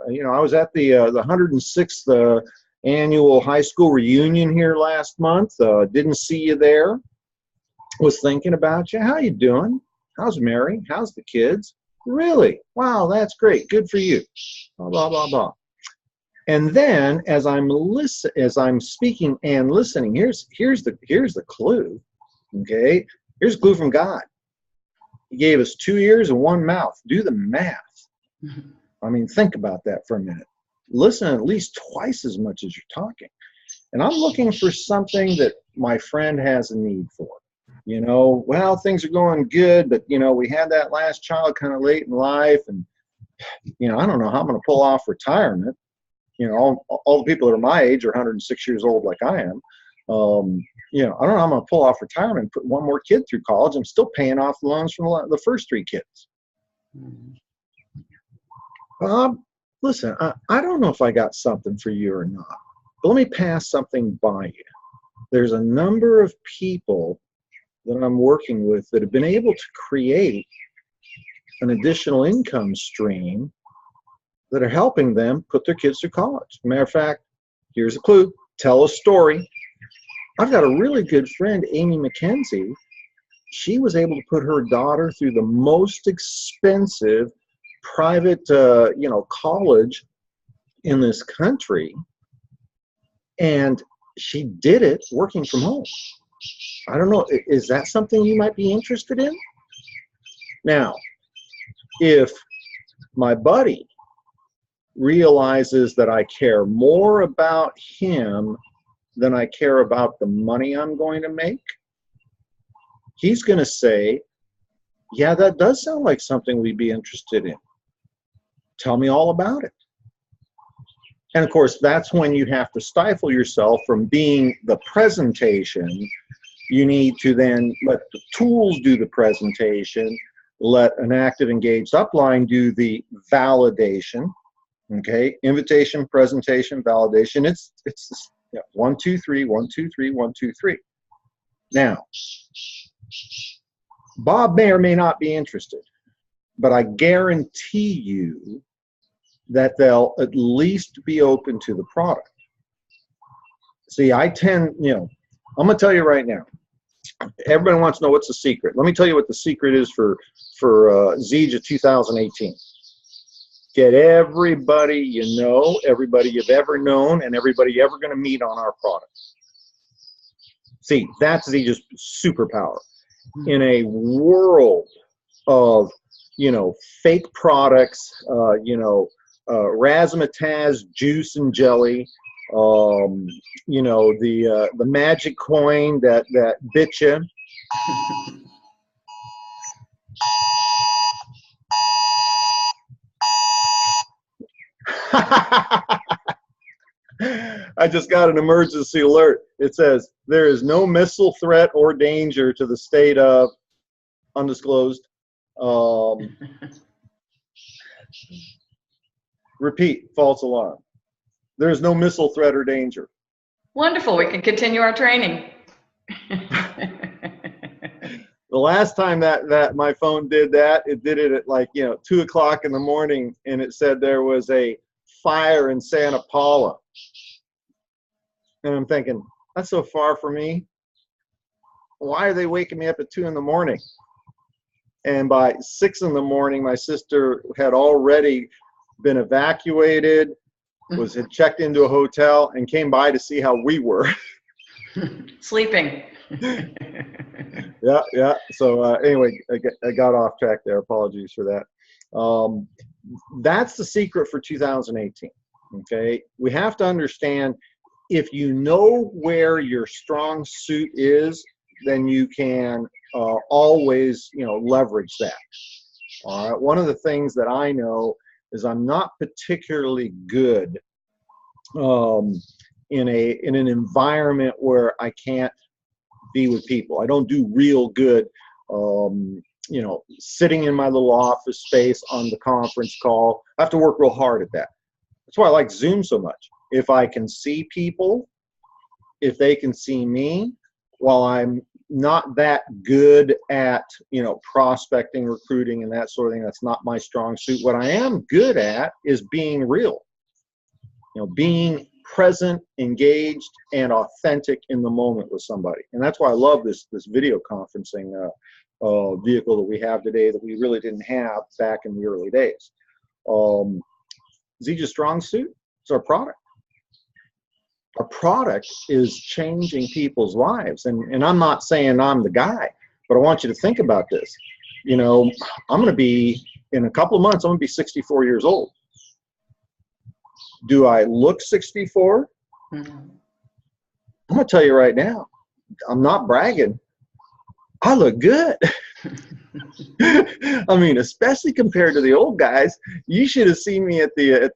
you know, I was at the 106th annual high school reunion here last month. Didn't see you there. Was thinking about you. How you doing? How's Mary? How's the kids? Really? Wow, that's great. Good for you. Blah, blah, blah, blah. And then as I'm speaking and listening, here's the clue. Okay? Here's a clue from God. He gave us 2 ears and 1 mouth. Do the math. I mean, think about that for a minute. Listen at least twice as much as you're talking. And I'm looking for something that my friend has a need for. You know, well, things are going good, but, you know, we had that last child kind of late in life, and, you know, I don't know how I'm going to pull off retirement. You know, all the people that are my age are 106 years old like I am. You know, I don't know how I'm going to pull off retirement and put 1 more kid through college. I'm still paying off the loans from the first 3 kids. Bob, listen, I don't know if I got something for you or not, but let me pass something by you. There's a number of people that I'm working with that have been able to create an additional income stream that are helping them put their kids through college. Matter of fact, here's a clue. Tell a story. I've got a really good friend, Amy McKenzie. She was able to put her daughter through the most expensive private, you know, college in this country, and she did it working from home. I don't know, is that something you might be interested in? Now, if my buddy realizes that I care more about him than I care about the money I'm going to make, he's going to say, yeah, that does sound like something we'd be interested in. Tell me all about it. And of course, that's when you have to stifle yourself from being the presentation. You need to then let the tools do the presentation, let an active engaged upline do the validation. Okay, invitation, presentation, validation. It's 1, 2, 3, 1, 2, 3, 1, 2, 3. Now, Bob may or may not be interested, but I guarantee you that they'll at least be open to the product. See, I tend, you know, I'm going to tell you right now, everybody wants to know what's the secret. Let me tell you what the secret is for Zija 2018. Get everybody you know, everybody you've ever known, and everybody you're ever going to meet on our product. See, that's Zija's superpower. In a world of, you know, fake products, you know, razzmatazz juice and jelly, you know, the magic coin that bit you. I just got an emergency alert. It says there is no missile threat or danger to the state of undisclosed. Repeat, false alarm. There is no missile threat or danger. Wonderful. We can continue our training. The last time that my phone did that, it did it at like, you know, 2 o'clock in the morning, and it said there was a fire in Santa Paula. And I'm thinking, that's so far from me. Why are they waking me up at 2 in the morning? And by 6 in the morning, my sister had already been evacuated. had checked into a hotel and came by to see how we were. Sleeping. Yeah. So anyway, I got off track there. Apologies for that. That's the secret for 2018. Okay, we have to understand, if you know where your strong suit is, then you can always, leverage that. All right. One of the things that I know is I'm not particularly good in an environment where I can't be with people. I don't do real good, sitting in my little office space on the conference call. I have to work real hard at that. That's why I like Zoom so much. If I can see people, if they can see me, while I'm not that good at, prospecting, recruiting, and that sort of thing, that's not my strong suit. What I am good at is being real, being present, engaged, and authentic in the moment with somebody. And that's why I love this video conferencing vehicle that we have today that we really didn't have back in the early days. Zija Strong Suit is our product. Our product is changing people's lives. And I'm not saying I'm the guy, but I want you to think about this. I'm going to be, in a couple of months, I'm going to be 64 years old. Do I look 64? Mm-hmm. I'm going to tell you right now, I'm not bragging. I look good. I mean, especially compared to the old guys. You should have seen me at the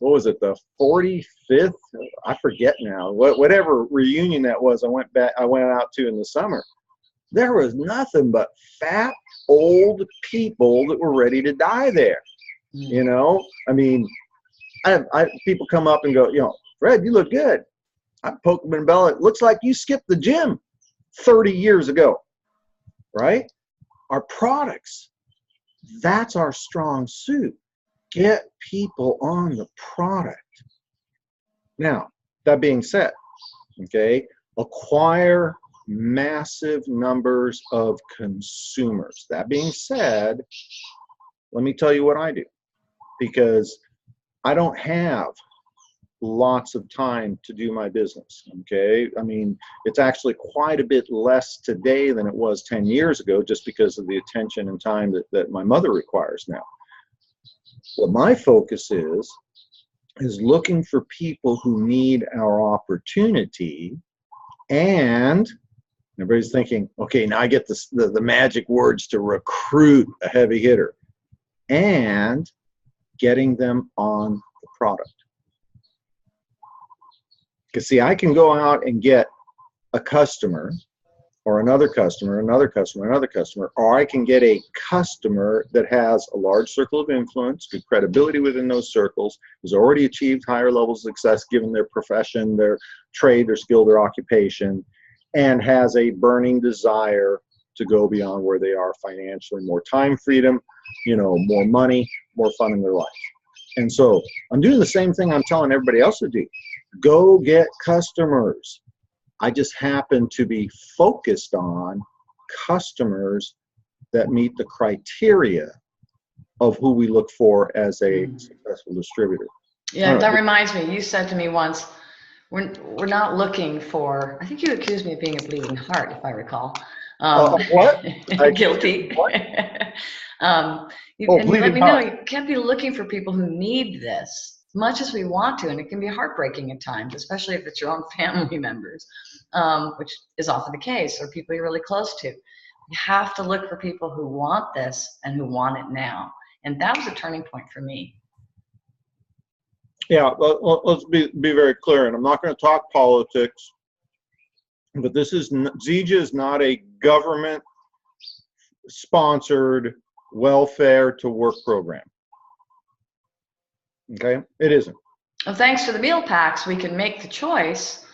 what was it, the 45th? I forget now. Whatever reunion that was, I went out to in the summer. There was nothing but fat old people that were ready to die there. I mean, people come up and go, Fred, you look good. I poke them in the belly. It looks like you skipped the gym 30 years ago, right? Our products, that's our strong suit. Get people on the product. Now, that being said, okay, acquire massive numbers of consumers. That being said, let me tell you what I do, because I don't have lots of time to do my business, okay? I mean, it's actually quite a bit less today than it was 10 years ago, just because of the attention and time that my mother requires now. What my focus is looking for people who need our opportunity, and everybody's thinking, okay, now I get the magic words to recruit a heavy hitter, and getting them on the product. Because see, I can go out and get a customer, or another customer, another customer, another customer, or I can get a customer that has a large circle of influence, good credibility within those circles, has already achieved higher levels of success given their profession, their trade, their skill, their occupation, and has a burning desire to go beyond where they are financially, more time freedom, more money, more fun in their life. And so I'm doing the same thing I'm telling everybody else to do. Go get customers. I just happen to be focused on customers that meet the criteria of who we look for as a successful distributor. Yeah, that reminds me, you said to me once, we're not looking for, I think you accused me of being a bleeding heart, if I recall. What? Guilty. What? You let me know, you can't be looking for people who need this as much as we want to, and it can be heartbreaking at times, especially if it's your own family members, which is often the case, or people you're really close to. You have to look for people who want this and who want it now. And that was a turning point for me. Yeah, let's be very clear, and I'm not going to talk politics, but Zija is not a government-sponsored welfare to work program. Okay, it isn't. Well, thanks to the meal packs, we can make the choice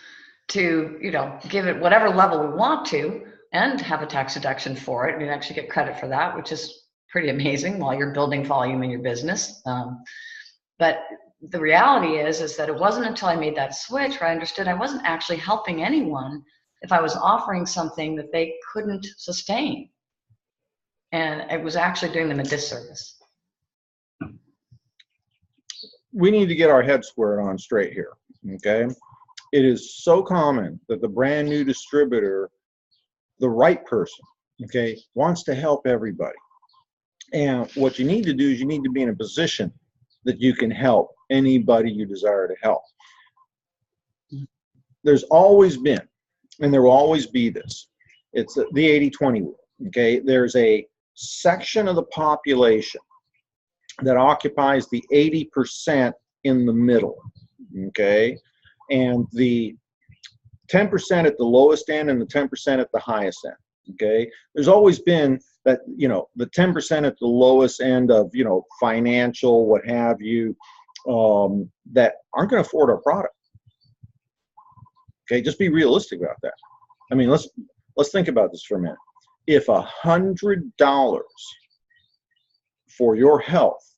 to, give it whatever level we want to, and have a tax deduction for it. We actually get credit for that, which is pretty amazing while you're building volume in your business. But the reality is that it wasn't until I made that switch where I understood I wasn't actually helping anyone if I was offering something that they couldn't sustain. And it was actually doing them a disservice. we need to get our head squared on straight here, okay? It is so common that the brand new distributor, the right person, okay, wants to help everybody. And what you need to do is you need to be in a position that you can help anybody you desire to help. There's always been, and there will always be this, it's the 80-20 rule, okay? There's a section of the population that occupies the 80% in the middle, okay? And the 10% at the lowest end and the 10% at the highest end, okay? There's always been that, you know, the 10% at the lowest end of, you know, financial, what have you, that aren't going to afford our product. Okay, just be realistic about that. I mean, let's think about this for a minute. If $100 for your health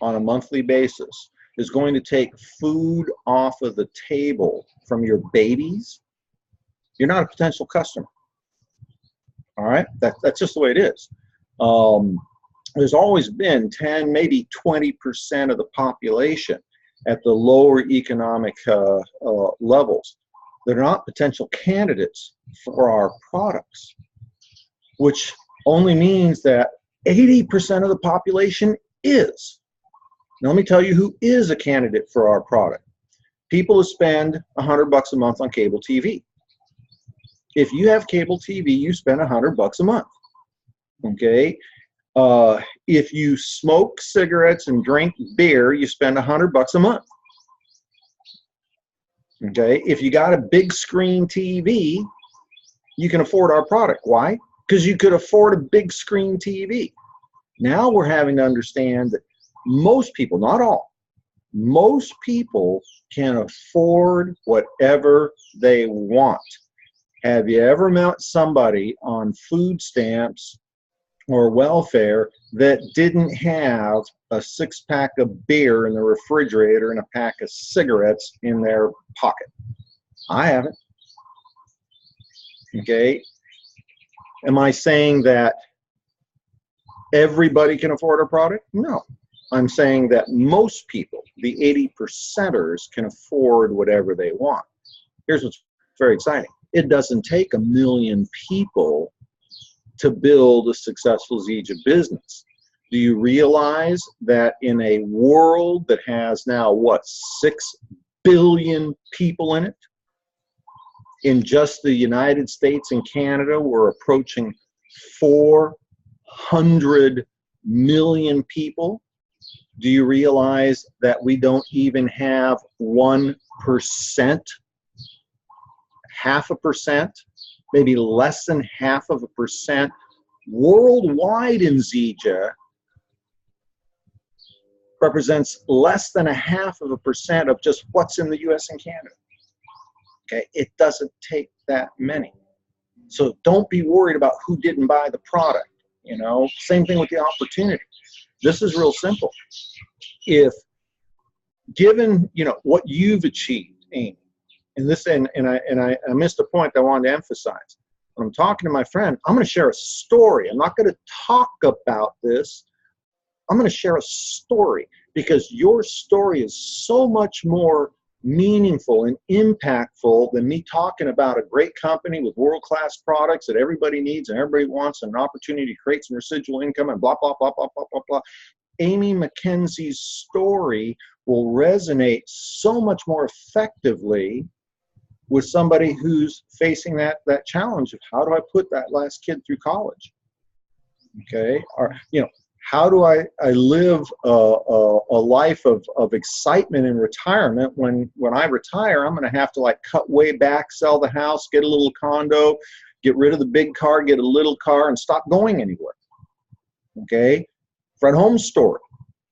on a monthly basis is going to take food off of the table from your babies, you're not a potential customer. All right, that's just the way it is. There's always been 10, maybe 20% of the population at the lower economic levels that are not potential candidates for our products, which only means that 80% of the population is. Now, let me tell you who is a candidate for our product. People who spend $100 a month on cable TV. If you have cable TV, you spend $100 a month, okay? If you smoke cigarettes and drink beer, you spend $100 a month, okay? If you got a big screen TV, you can afford our product. Why? Because you could afford a big screen TV. Now we're having to understand that most people, not all, most people can afford whatever they want. Have you ever met somebody on food stamps or welfare that didn't have a 6-pack of beer in the refrigerator and a pack of cigarettes in their pocket? I haven't. Okay. Am I saying that everybody can afford our product? No. I'm saying that most people, the 80%ers, can afford whatever they want. Here's what's very exciting. It doesn't take 1 million people to build a successful Zija business. Do you realize that in a world that has now, what, 6 billion people in it? In just the United States and Canada, we're approaching 400 million people. Do you realize that we don't even have 1%, 0.5%, maybe less than 0.5% worldwide in Zija represents less than 0.5% of just what's in the US and Canada. Okay, it doesn't take that many. So don't be worried about who didn't buy the product. You know, same thing with the opportunity. This is real simple. If given, you know, what you've achieved, Amy, and this, and I missed a point I wanted to emphasize. When I'm talking to my friend, I'm going to share a story. I'm not going to talk about this. I'm going to share a story, because your story is so much more meaningful and impactful than me talking about a great company with world-class products that everybody needs and everybody wants, and an opportunity to create some residual income and blah, blah, blah, blah, blah, blah, blah. Amy McKenzie's story will resonate so much more effectively with somebody who's facing that challenge of, how do I put that last kid through college? Okay, or, you know, how do I live a life of excitement in retirement when I retire, I'm going to have to like cut way back, sell the house, get a little condo, get rid of the big car, get a little car, and stop going anywhere. Okay, Fred Holmes' story,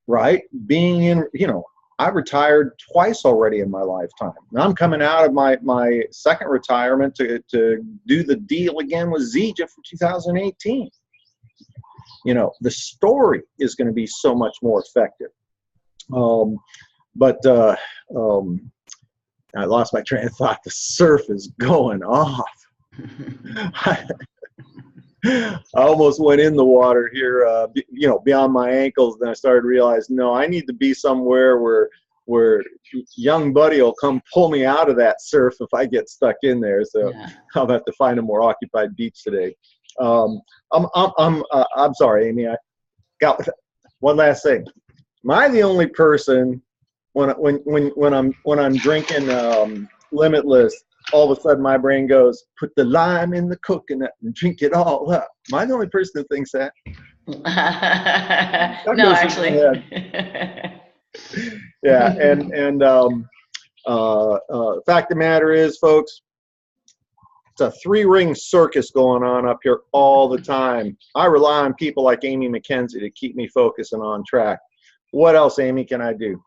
right? Being in, you know, I retired twice already in my lifetime. Now I'm coming out of my second retirement to do the deal again with Zija for 2018. You know, the story is going to be so much more effective. I lost my train of thought. The surf is going off. I almost went in the water here, you know, beyond my ankles. Then I started realizing, no, I need to be somewhere where young buddy will come pull me out of that surf if I get stuck in there. So Yeah. I'll have to find a more occupied beach today. I'm sorry, Amy. I got one last thing. Am I the only person when I'm drinking Limitless, all of a sudden my brain goes, put the lime in the coconut and drink it all up? Am I the only person that thinks that? No, actually. Yeah, and fact of the matter is, folks, it's a three-ring circus going on up here all the time. I rely on people like Amy McKenzie to keep me focused and on track. What else, Amy, can I do?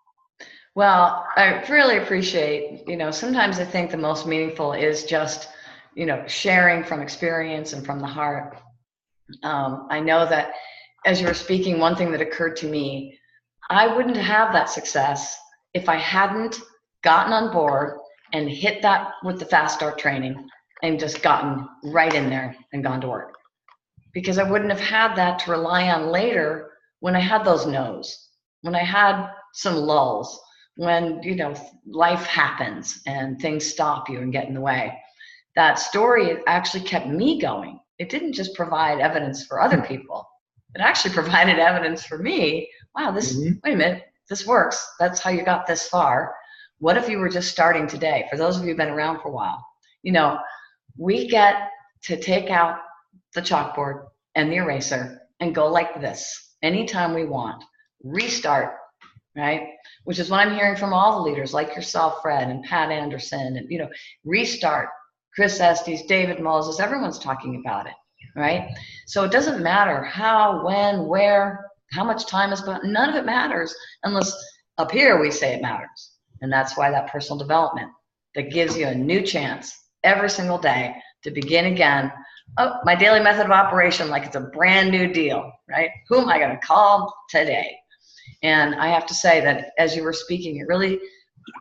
Well, I really appreciate, you know, sometimes I think the most meaningful is just, you know, sharing from experience and from the heart. I know that as you were speaking, one thing that occurred to me, I wouldn't have that success if I hadn't gotten on board and hit that with the fast start training and just gotten right in there and gone to work. Because I wouldn't have had that to rely on later when I had those no's, when I had some lulls, when, you know, life happens and things stop you and get in the way. That story actually kept me going. It didn't just provide evidence for other people. It actually provided evidence for me. Wow, this, wait a minute, this works. That's how you got this far. What if you were just starting today? For those of you who've been around for a while, you know, we get to take out the chalkboard and the eraser and go like this anytime we want. Restart, right? Which is what I'm hearing from all the leaders like yourself, Fred, and Pat Anderson, and, you know, restart. Chris Estes, David Moses, everyone's talking about it, right? So it doesn't matter how, when, where, how much time is, but none of it matters unless up here we say it matters. And that's why that personal development that gives you a new chance every single day to begin again. Oh, my daily method of operation, like it's a brand new deal, right? Who am I going to call today? And I have to say that as you were speaking, it really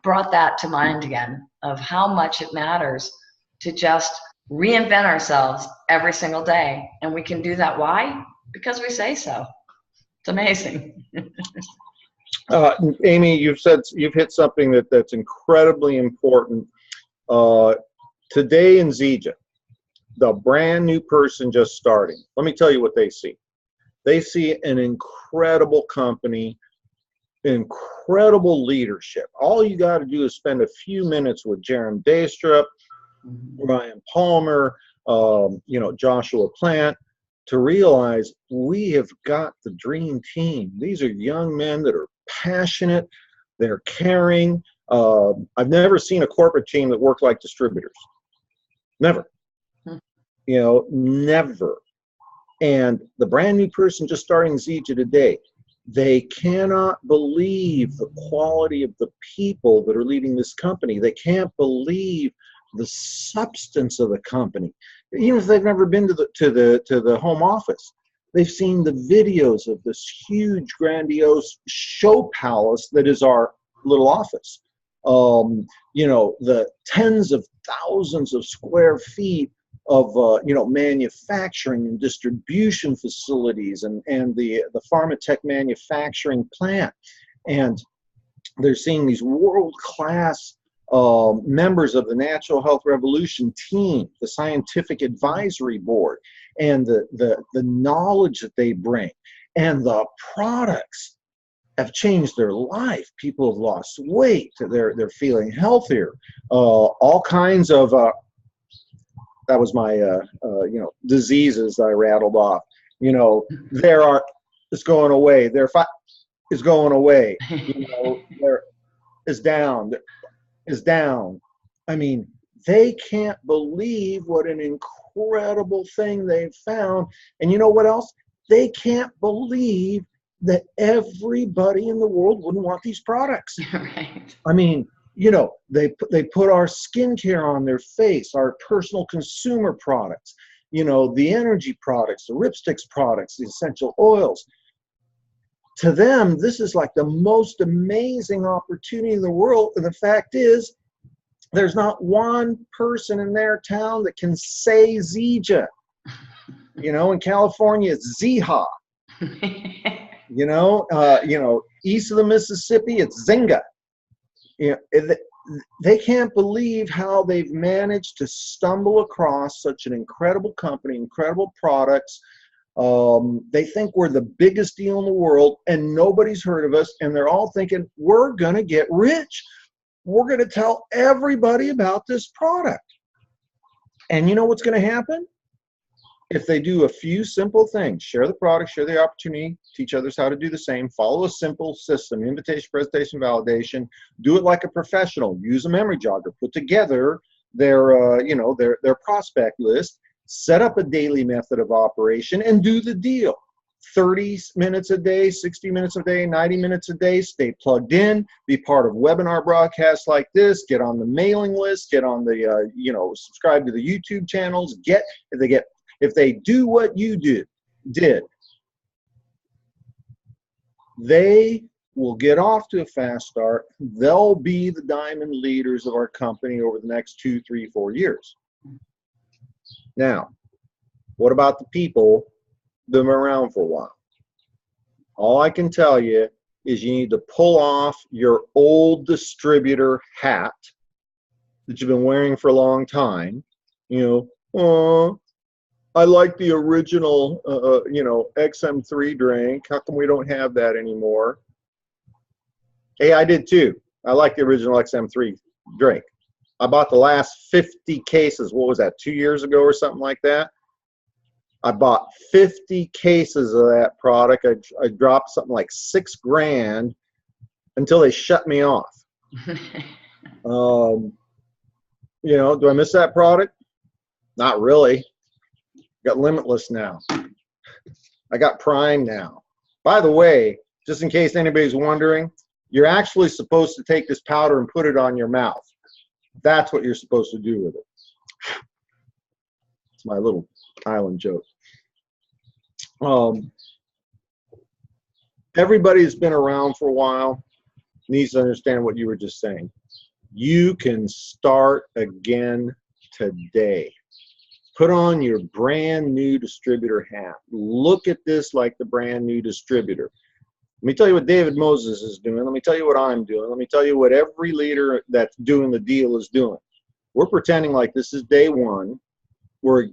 brought that to mind again of how much it matters to just reinvent ourselves every single day. And we can do that. Why? Because we say so. It's amazing. Amy, you've hit something that's incredibly important. Today in Zija, the brand new person just starting, let me tell you what they see. They see an incredible company, incredible leadership. All you got to do is spend a few minutes with Jerem Daystrup, Ryan Palmer, you know, Joshua Plant, to realize we have got the dream team. These are young men that are passionate, they're caring. I've never seen a corporate team that worked like distributors. Never. You know, never. And the brand new person just starting Zija today, they cannot believe the quality of the people that are leading this company. They can't believe the substance of the company. Even if they've never been to the home office, they've seen the videos of this huge, grandiose show palace that is our little office. You know, the tens of thousands of square feet of you know, manufacturing and distribution facilities, and the Pharmatech manufacturing plant, and they're seeing these world-class members of the Natural Health Revolution team, the Scientific Advisory Board, and the knowledge that they bring, and the products have changed their life. People have lost weight. They're feeling healthier. All kinds of that was my you know, diseases I rattled off. You know, it's going away. Is going away. You know, there is down. Is down. I mean, they can't believe what an incredible thing they've found. And you know what else? They can't believe that everybody in the world wouldn't want these products. Right. I mean, you know, they put our skincare on their face, our personal consumer products, you know, the energy products, the Ripsticks products, the essential oils. To them, this is like the most amazing opportunity in the world. And the fact is, there's not one person in their town that can say Zija. You know, in California, it's Zija. You know, east of the Mississippi, it's Zynga. You know, they can't believe how they've managed to stumble across such an incredible company, incredible products. They think we're the biggest deal in the world and nobody's heard of us, and they're all thinking we're going to get rich. We're going to tell everybody about this product. And you know what's going to happen? If they do a few simple things, share the product, share the opportunity, teach others how to do the same, follow a simple system, invitation, presentation, validation, do it like a professional, use a memory jogger, put together their, their prospect list, set up a daily method of operation, and do the deal. 30 minutes a day, 60 minutes a day, 90 minutes a day, stay plugged in, be part of webinar broadcasts like this, get on the mailing list, get on the, subscribe to the YouTube channels, if they do what you did, they will get off to a fast start. They'll be the diamond leaders of our company over the next 2, 3, 4 years. Now, what about the people that have been around for a while? All I can tell you is you need to pull off your old distributor hat that you've been wearing for a long time. I like the original, XM3 drink. How come we don't have that anymore? Hey, I did too. I like the original XM3 drink. I bought the last 50 cases. What was that, 2 years ago or something like that? I bought 50 cases of that product. I dropped something like $6,000 until they shut me off. Do I miss that product? Not really. Got Limitless now. I got Prime now. By the way, just in case anybody's wondering, you're actually supposed to take this powder and put it on your mouth. That's what you're supposed to do with it. It's my little island joke. Everybody who's been around for a while needs to understand what you were just saying. You can start again today. Put on your brand new distributor hat. Look at this like the brand new distributor. Let me tell you what David Moses is doing. Let me tell you what I'm doing. Let me tell you what every leader that's doing the deal is doing. We're pretending like this is day one. We're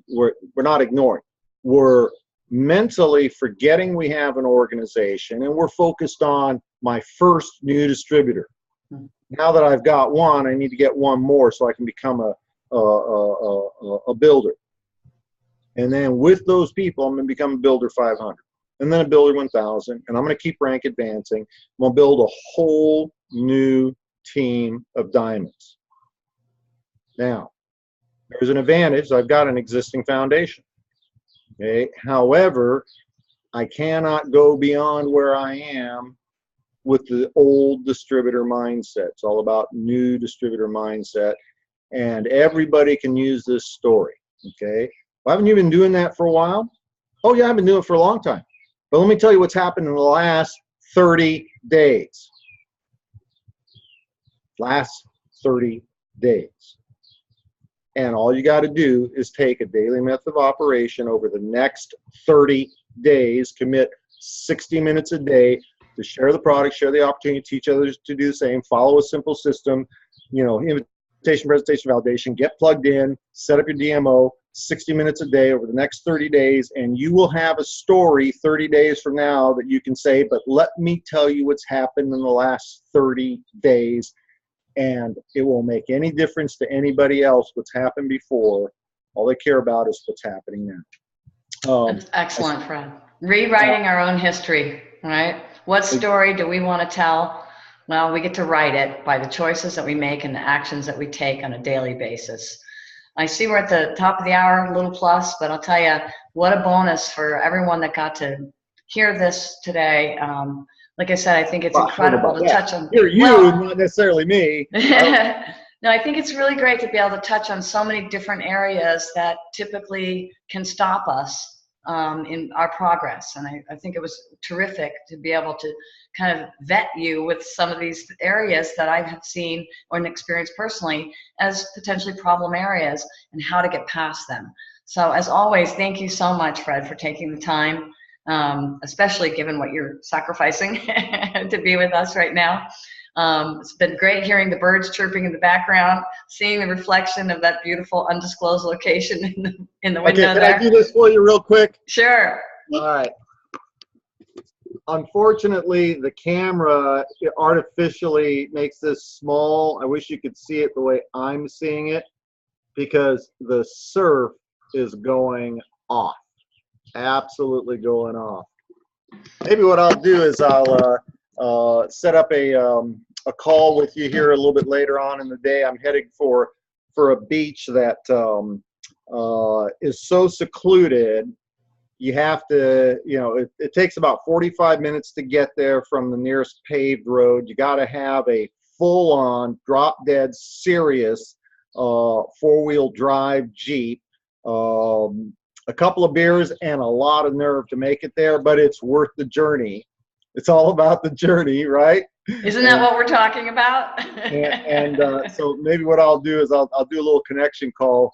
not ignoring. We're mentally forgetting we have an organization, and we're focused on my first new distributor. Now that I've got one, I need to get one more so I can become a builder. And then with those people, I'm going to become a builder 500, and then a builder 1000, and I'm going to keep rank advancing. I'm going to build a whole new team of diamonds. Now, there's an advantage. I've got an existing foundation. Okay. However, I cannot go beyond where I am with the old distributor mindset. It's all about new distributor mindset, and everybody can use this story. Okay. Well, haven't you been doing that for a while? Oh yeah, I've been doing it for a long time. But let me tell you what's happened in the last 30 days. Last 30 days. And all you got to do is take a daily method of operation over the next 30 days, commit 60 minutes a day to share the product, share the opportunity, teach others to do the same, follow a simple system, invitation, presentation, validation, get plugged in, set up your DMO, 60 minutes a day over the next 30 days, and you will have a story 30 days from now that you can say, but let me tell you what's happened in the last 30 days, and it won't make any difference to anybody else what's happened before. All they care about is what's happening now. That's excellent, Fred. Rewriting our own history, right? What story do we want to tell? Well, we get to write it by the choices that we make and the actions that we take on a daily basis. I see we're at the top of the hour, a little plus, but I'll tell you, what a bonus for everyone that got to hear this today. Like I said, I think it's incredible to touch on. You're not necessarily me. No, I think it's really great to be able to touch on so many different areas that typically can stop us in our progress. And I think it was terrific to be able to kind of vet you with some of these areas that I have seen or experienced personally as potentially problem areas and how to get past them. So as always, thank you so much, Fred, for taking the time, especially given what you're sacrificing to be with us right now. It's been great hearing the birds chirping in the background, seeing the reflection of that beautiful undisclosed location in the window. Okay, can I do this for you real quick? Sure. All right. Unfortunately, the camera artificially makes this small. I wish you could see it the way I'm seeing it, because the surf is going off. Absolutely going off. Maybe what I'll do is I'll set up a call with you here a little bit later on in the day. I'm heading for a beach that is so secluded. You have to, you know, it takes about 45 minutes to get there from the nearest paved road. You got to have a full-on, drop-dead, serious four-wheel drive Jeep, a couple of beers, and a lot of nerve to make it there, but it's worth the journey. It's all about the journey, right? Isn't that what we're talking about? So maybe what I'll do is I'll do a little connection call.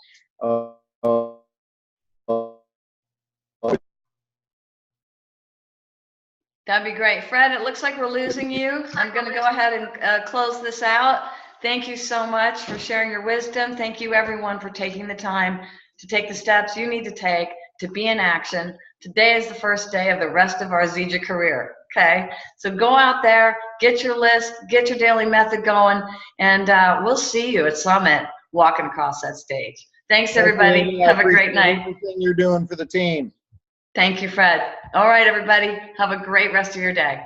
That'd be great. Fred, it looks like we're losing you. I'm going to go ahead and close this out. Thank you so much for sharing your wisdom. Thank you, everyone, for taking the time to take the steps you need to take to be in action. Today is the first day of the rest of our Zija career, okay? So go out there, get your list, get your daily method going, and we'll see you at Summit walking across that stage. Thanks, everybody. Have a great night. Everything you're doing for the team. Thank you, Fred. All right, everybody. Have a great rest of your day.